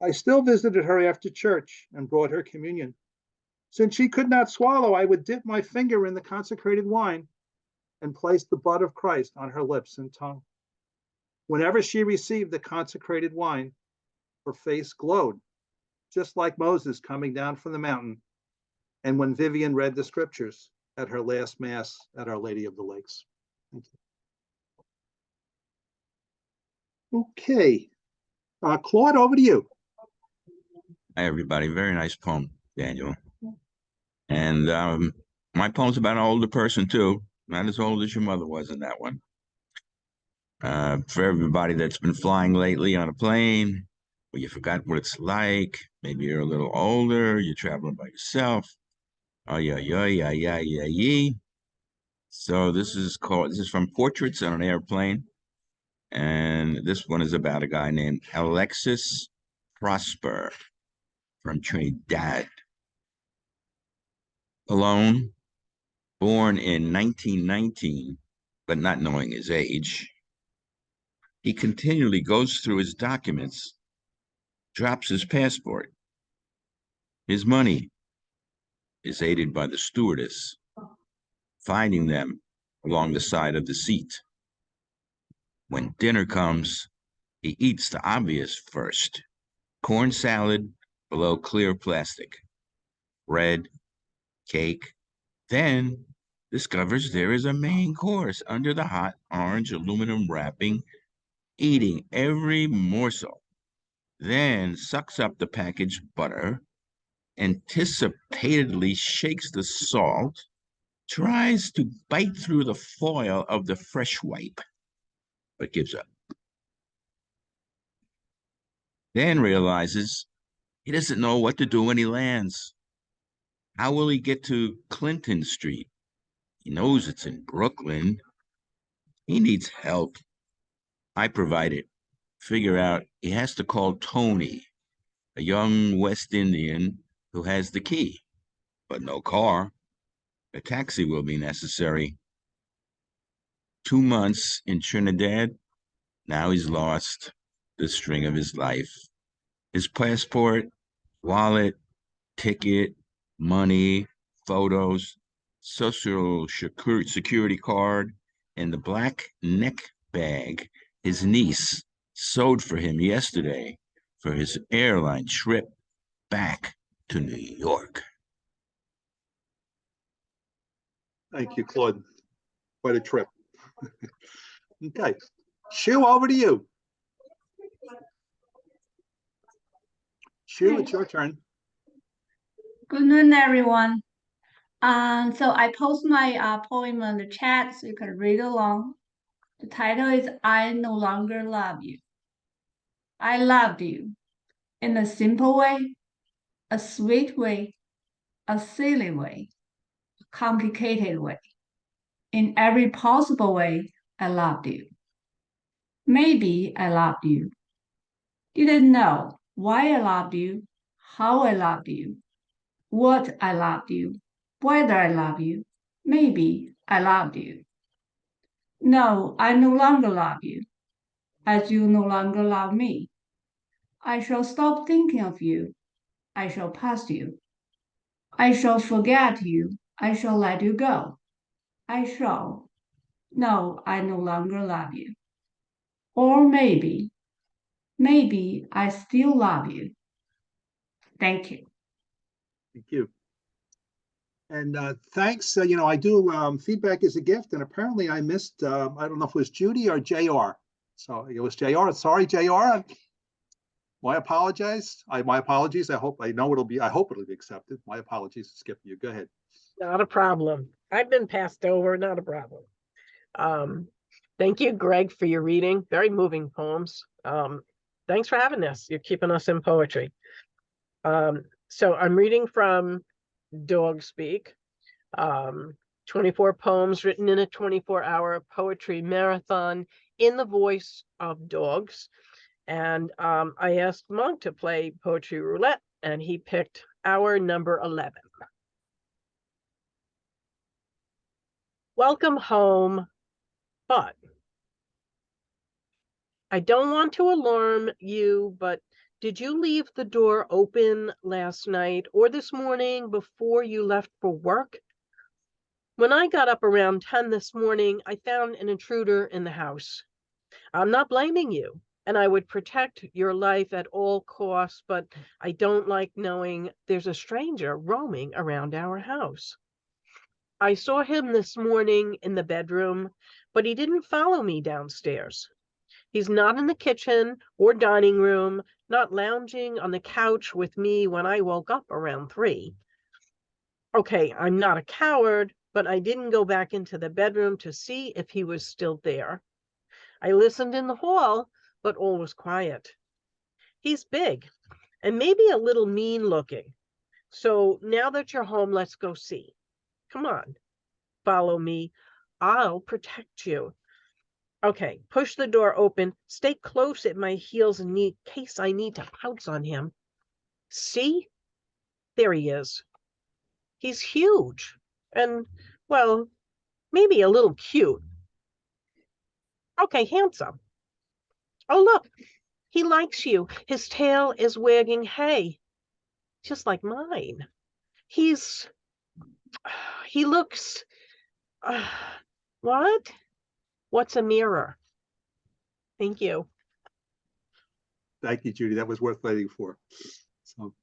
I still visited her after church and brought her communion. Since she could not swallow, I would dip my finger in the consecrated wine and place the blood of Christ on her lips and tongue. Whenever she received the consecrated wine, her face glowed, just like Moses coming down from the mountain, and when Vivian read the scriptures at her last Mass at Our Lady of the Lakes. Thank you. Okay. Claude, over to you. Hi, everybody. Very nice poem, Daniel. And my poem's about an older person, too. Not as old as your mother was in that one. For everybody that's been flying lately on a plane, or you forgot what it's like, maybe you're a little older, you're traveling by yourself. Oh, yeah. So this is from Portraits on an Airplane. And this one is about a guy named Alexis Prosper from Trinidad. Alone, born in 1919, but not knowing his age, he continually goes through his documents, drops his passport. His money is aided by the stewardess, finding them along the side of the seat. When dinner comes, he eats the obvious first. Corn salad below clear plastic, bread, cake, then discovers there is a main course under the hot orange aluminum wrapping, eating every morsel, then sucks up the packaged butter, anticipatedly shakes the salt, tries to bite through the foil of the fresh wipe, but gives up. Then realizes he doesn't know what to do when he lands. How will he get to Clinton Street? He knows it's in Brooklyn. He needs help. I provide it. Figure out he has to call Tony, a young West Indian who has the key, but no car. A taxi will be necessary. 2 months in Trinidad. Now he's lost the string of his life. His passport, wallet, ticket, money, photos, social security card, and the black neck bag his niece sewed for him yesterday for his airline trip back to New York. Thank you, Claude. Quite a trip. Okay. Shu, over to you. Shu, it's your turn. Good noon, everyone. So I post my poem in the chat so you can read along. The title is I No Longer Love You. I loved you in a simple way, a sweet way, a silly way, a complicated way. In every possible way, I loved you. Maybe I loved you. Didn't know why I loved you, how I loved you, what I loved you, whether I love you. Maybe I loved you. No, I no longer love you, as you no longer love me. I shall stop thinking of you. I shall pass you. I shall forget you. I shall let you go. I shall. No, I no longer love you. Or maybe I still love you. Thank you. Thank you. And thanks. You know, I do feedback is a gift, and apparently I missed. I don't know if it was Judy or JR. So it was JR. Sorry, JR. My apologies. My apologies. I hope it'll be accepted. My apologies to skip you. Go ahead. Not a problem. I've been passed over. Not a problem. Thank you, Greg, for your reading. Very moving poems. Thanks for having this. You're keeping us in poetry. So I'm reading from Dog Speak. 24 poems written in a 24-hour poetry marathon in the voice of dogs. And I asked Monk to play Poetry Roulette, and he picked hour number 11. Welcome home, but I don't want to alarm you, but did you leave the door open last night or this morning before you left for work? When I got up around 10 this morning, I found an intruder in the house. I'm not blaming you, and I would protect your life at all costs, but I don't like knowing there's a stranger roaming around our house. I saw him this morning in the bedroom, but he didn't follow me downstairs. He's not in the kitchen or dining room, not lounging on the couch with me when I woke up around 3. Okay, I'm not a coward, but I didn't go back into the bedroom to see if he was still there. I listened in the hall, but all was quiet. He's big and maybe a little mean looking. So now that you're home, let's go see. Come on, follow me. I'll protect you. Okay, push the door open. Stay close at my heels in case I need to pounce on him. See? There he is. He's huge and, well, maybe a little cute. Okay, handsome. Oh, look, he likes you. His tail is wagging hay, just like mine. He looks, what? What's a mirror? Thank you. Thank you, Judy. That was worth waiting for. So,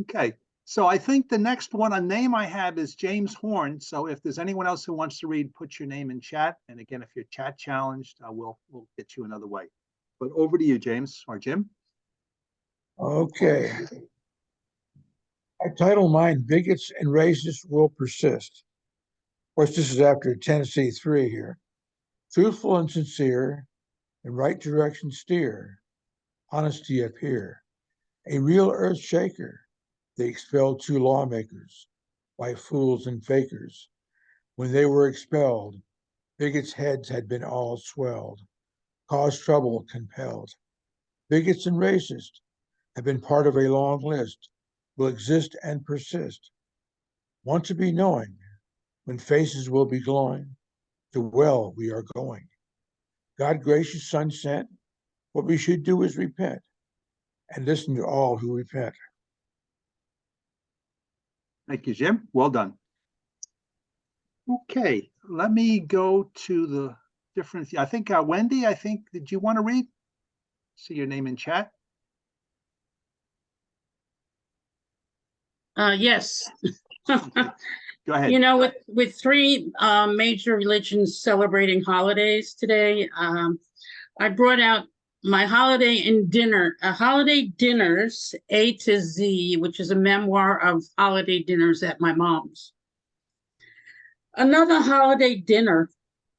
okay. So I think the next one, a name I have is James Horn. So if there's anyone else who wants to read, put your name in chat. And again, if you're chat challenged, we'll get you another way. But over to you, James or Jim. Okay. I title mine, Bigots and Racists Will Persist. Of course, this is after Tennessee 3 here. Truthful and sincere, in right direction steer, honesty appear. A real earth shaker, they expelled 2 lawmakers, white fools and fakers. When they were expelled, bigots' heads had been all swelled, caused trouble compelled. Bigots and racists have been part of a long list, will exist and persist. Want to be knowing when faces will be glowing, to well we are going. God gracious Son sent, what we should do is repent and listen to all who repent. Thank you, Jim. Well done. Okay, let me go to the different, I think, Wendy, did you want to read? See your name in chat. Yes. Go ahead. You know, with 3 major religions celebrating holidays today, I brought out my holiday dinners, A to Z, which is a memoir of holiday dinners at my mom's. Another holiday dinner.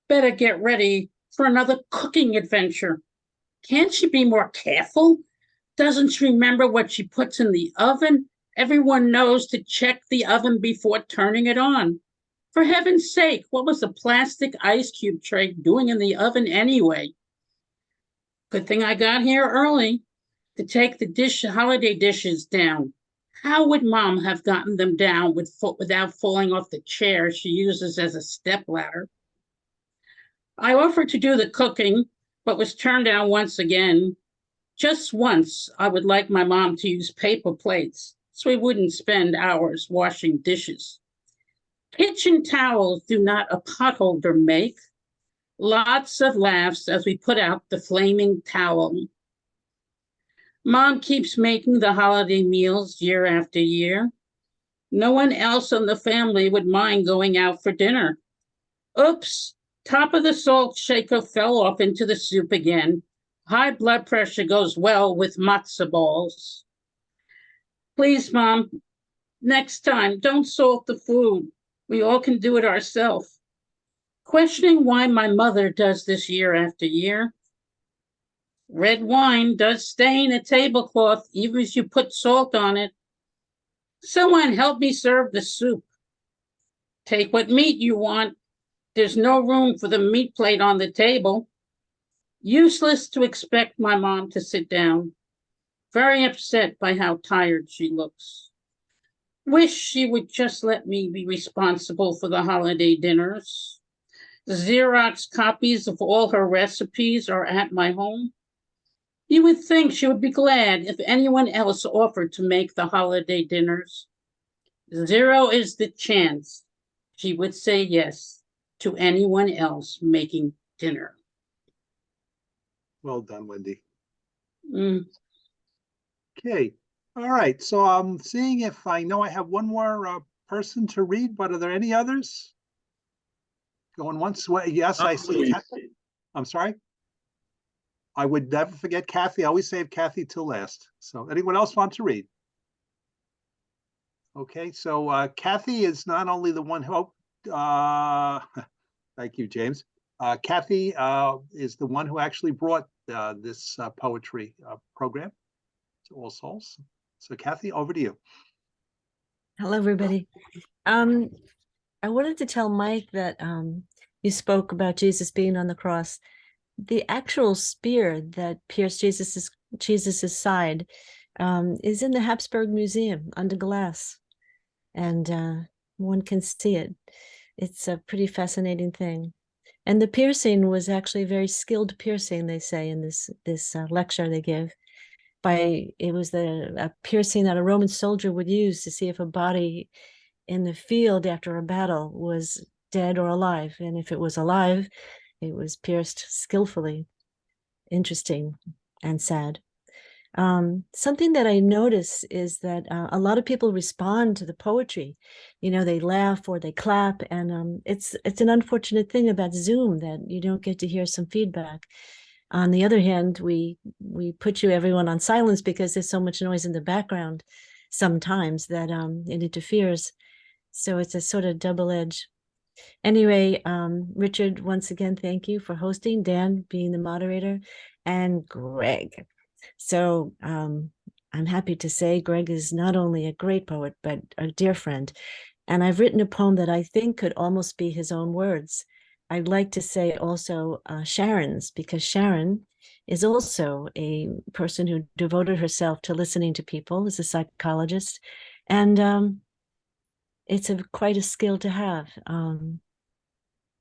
Better get ready for another cooking adventure. Can't she be more careful Doesn't she remember what she puts in the oven? Everyone knows to check the oven before turning it on. For heaven's sake, what was the plastic ice cube tray doing in the oven anyway? Good thing I got here early to take the holiday dishes down. How would Mom have gotten them down without falling off the chair she uses as a stepladder? I offered to do the cooking, but was turned down once again. Just once, I would like my mom to use paper plates so we wouldn't spend hours washing dishes. Kitchen towels do not a potholder make. Lots of laughs as we put out the flaming towel. Mom keeps making the holiday meals year after year. No one else in the family would mind going out for dinner. Oops, top of the salt shaker fell off into the soup again. High blood pressure goes well with matzo balls. Please, Mom, next time, don't salt the food. We all can do it ourselves. Questioning why my mother does this year after year. Red wine does stain a tablecloth, even if you put salt on it. Someone help me serve the soup. Take what meat you want. There's no room for the meat plate on the table. Useless to expect my mom to sit down. Very upset by how tired she looks. Wish she would just let me be responsible for the holiday dinners. The Xerox copies of all her recipes are at my home. You would think she would be glad if anyone else offered to make the holiday dinners. 0 is the chance she would say yes to anyone else making dinner. Well done, Wendy. Mm. Okay, all right, so I'm seeing if I know I have one more person to read, but are there any others? Going once, yes, I see. Kathy. I'm sorry? I would never forget Kathy. I always save Kathy till last. So anyone else want to read? Okay, so Kathy is not only the one who, thank you, James. Kathy is the one who actually brought this poetry program to All Souls. So Kathy, over to you. Hello, everybody. I wanted to tell Mike that you spoke about Jesus being on the cross. The actual spear that pierced Jesus's side is in the Habsburg Museum under glass, and one can see it. It's a pretty fascinating thing. And the piercing was actually a very skilled piercing, they say, in this lecture they give. It was a piercing that a Roman soldier would use to see if a body in the field after a battle was dead or alive. And if it was alive, it was pierced skillfully. Interesting and sad. Something that I notice is that a lot of people respond to the poetry. You know, they laugh or they clap, and it's an unfortunate thing about Zoom that you don't get to hear some feedback. On the other hand, we put everyone on silence because there's so much noise in the background sometimes that it interferes. So it's a sort of double edge. Anyway, Richard, once again, thank you for hosting, Dan being the moderator, and Greg. So I'm happy to say Greg is not only a great poet, but a dear friend. And I've written a poem that I think could almost be his own words. I'd like to say also Sharon's, because Sharon is also a person who devoted herself to listening to people as a psychologist. And it's quite a skill to have,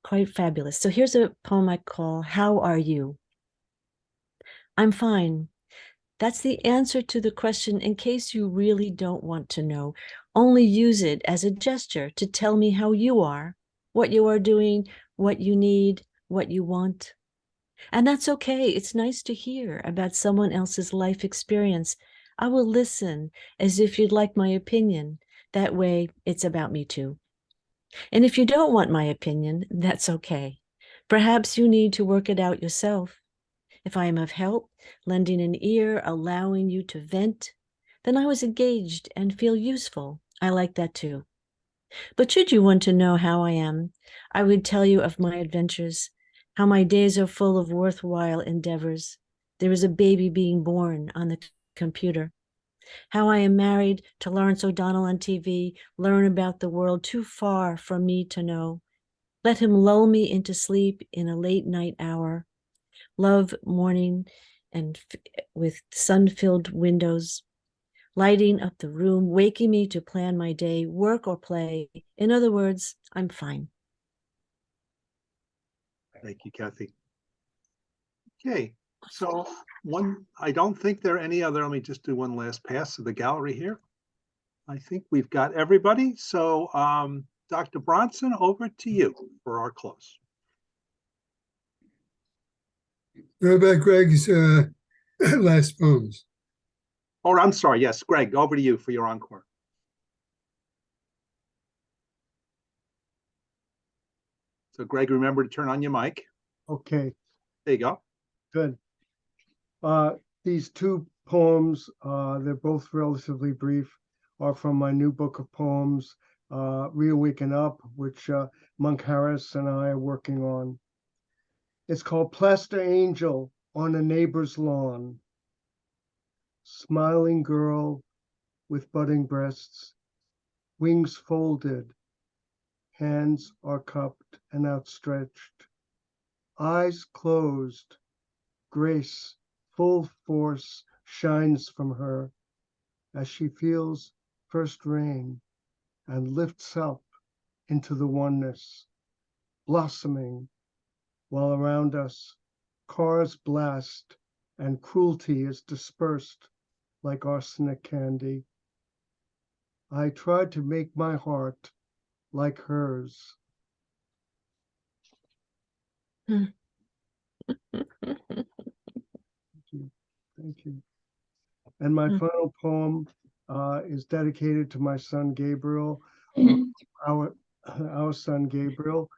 quite fabulous. So here's a poem I call How Are You? I'm fine. That's the answer to the question in case you really don't want to know. Only use it as a gesture to tell me how you are, what you are doing, what you need, what you want. And that's okay. It's nice to hear about someone else's life experience. I will listen as if you'd like my opinion. That way, it's about me too. And if you don't want my opinion, that's okay. Perhaps you need to work it out yourself. If I am of help, lending an ear, allowing you to vent, then I was engaged and feel useful. I like that too. But should you want to know how I am, I would tell you of my adventures, how my days are full of worthwhile endeavors. There is a baby being born on the computer. How I am married to Lawrence O'Donnell on TV, learn about the world too far from me to know. Let him lull me into sleep in a late night hour. Love morning and with sun-filled windows, lighting up the room, waking me to plan my day, work or play. In other words, I'm fine. Thank you, Kathy. Okay, so I don't think there are any other, let me just do one last pass of the gallery here. I think we've got everybody. So Dr. Bronson, over to you for our close. What about Greg's last poems? Oh, I'm sorry. Yes, Greg, over to you for your encore. So Greg, remember to turn on your mic. Okay. There you go. Good. These two poems, they're both relatively brief, are from my new book of poems, Reawaken Up, which Monk Harris and I are working on. It's called Plaster Angel on a Neighbor's Lawn. Smiling girl with budding breasts, wings folded, hands are cupped and outstretched, eyes closed, grace, full force shines from her as she feels first rain and lifts up into the oneness, blossoming while around us cars blast and cruelty is dispersed like arsenic candy. I tried to make my heart like hers. Thank you. And my final poem is dedicated to my son Gabriel, our son Gabriel.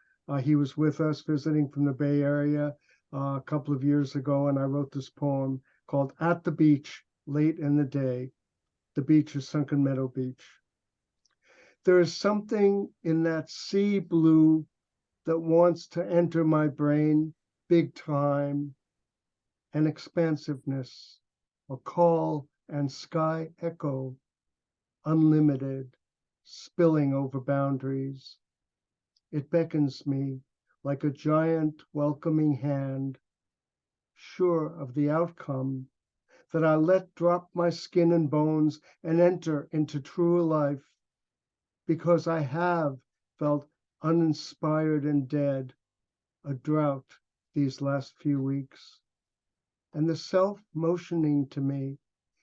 He was with us visiting from the Bay Area a couple of years ago, and I wrote this poem called At the Beach, Late in the Day. The beach is Sunken Meadow Beach. There is something in that sea blue that wants to enter my brain big time, an expansiveness, a call and sky echo, unlimited, spilling over boundaries. It beckons me like a giant welcoming hand, sure of the outcome, that I let drop my skin and bones and enter into truer life, because I have felt uninspired and dead, a drought these last few weeks. And the self motioning to me,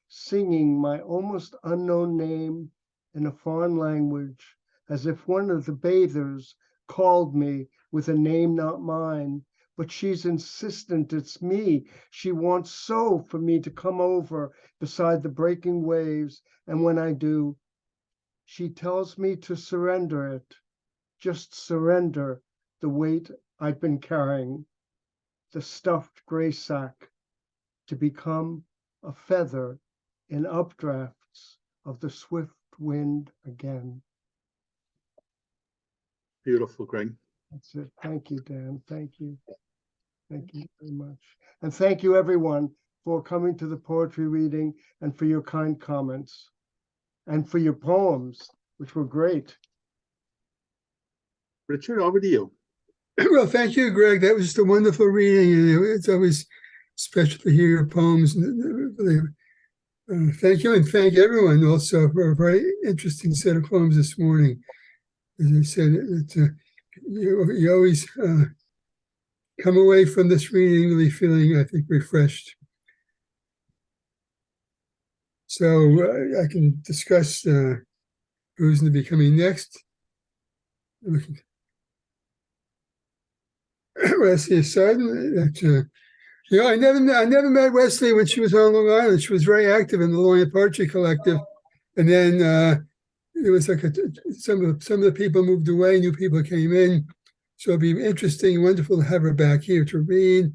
singing my almost unknown name in a foreign language, as if one of the bathers called me with a name not mine, but she's insistent it's me. She wants so for me to come over beside the breaking waves, and when I do, she tells me to surrender it, just surrender the weight I've been carrying, the stuffed gray sack, to become a feather in updrafts of the swift wind again. Beautiful, Greg. That's it. Thank you, Dan. Thank you. Thank you very much. And thank you, everyone, for coming to the poetry reading and for your kind comments and for your poems, which were great. Richard, over to you. Well, thank you, Greg. That was just a wonderful reading. And it's always special to hear your poems. Thank you, and thank everyone also for a very interesting set of poems this morning. As I said, you always come away from this reading really feeling, I think, refreshed. So I can discuss who's going to be coming next. Wesley Sutton. I never met Wesley when she was on Long Island. She was very active in the Loyal Poetry Collective, and then it was like some of the people moved away, new people came in. So it'd be interesting, wonderful to have her back here to read.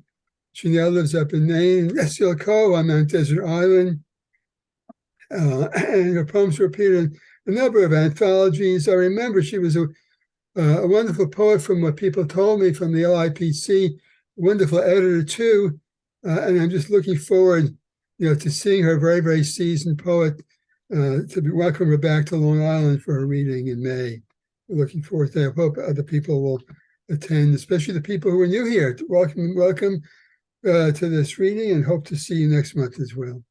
She now lives up in Maine, Silco on Mount Desert Island, and her poems were appeared in a number of anthologies. I remember she was a wonderful poet, from what people told me, from the LIPC, wonderful editor too. And I'm just looking forward to seeing her very, very seasoned poet, welcome her back to Long Island for a reading in May. We're looking forward to that. I hope other people will attend, especially the people who are new here. Welcome to this reading, and hope to see you next month as well.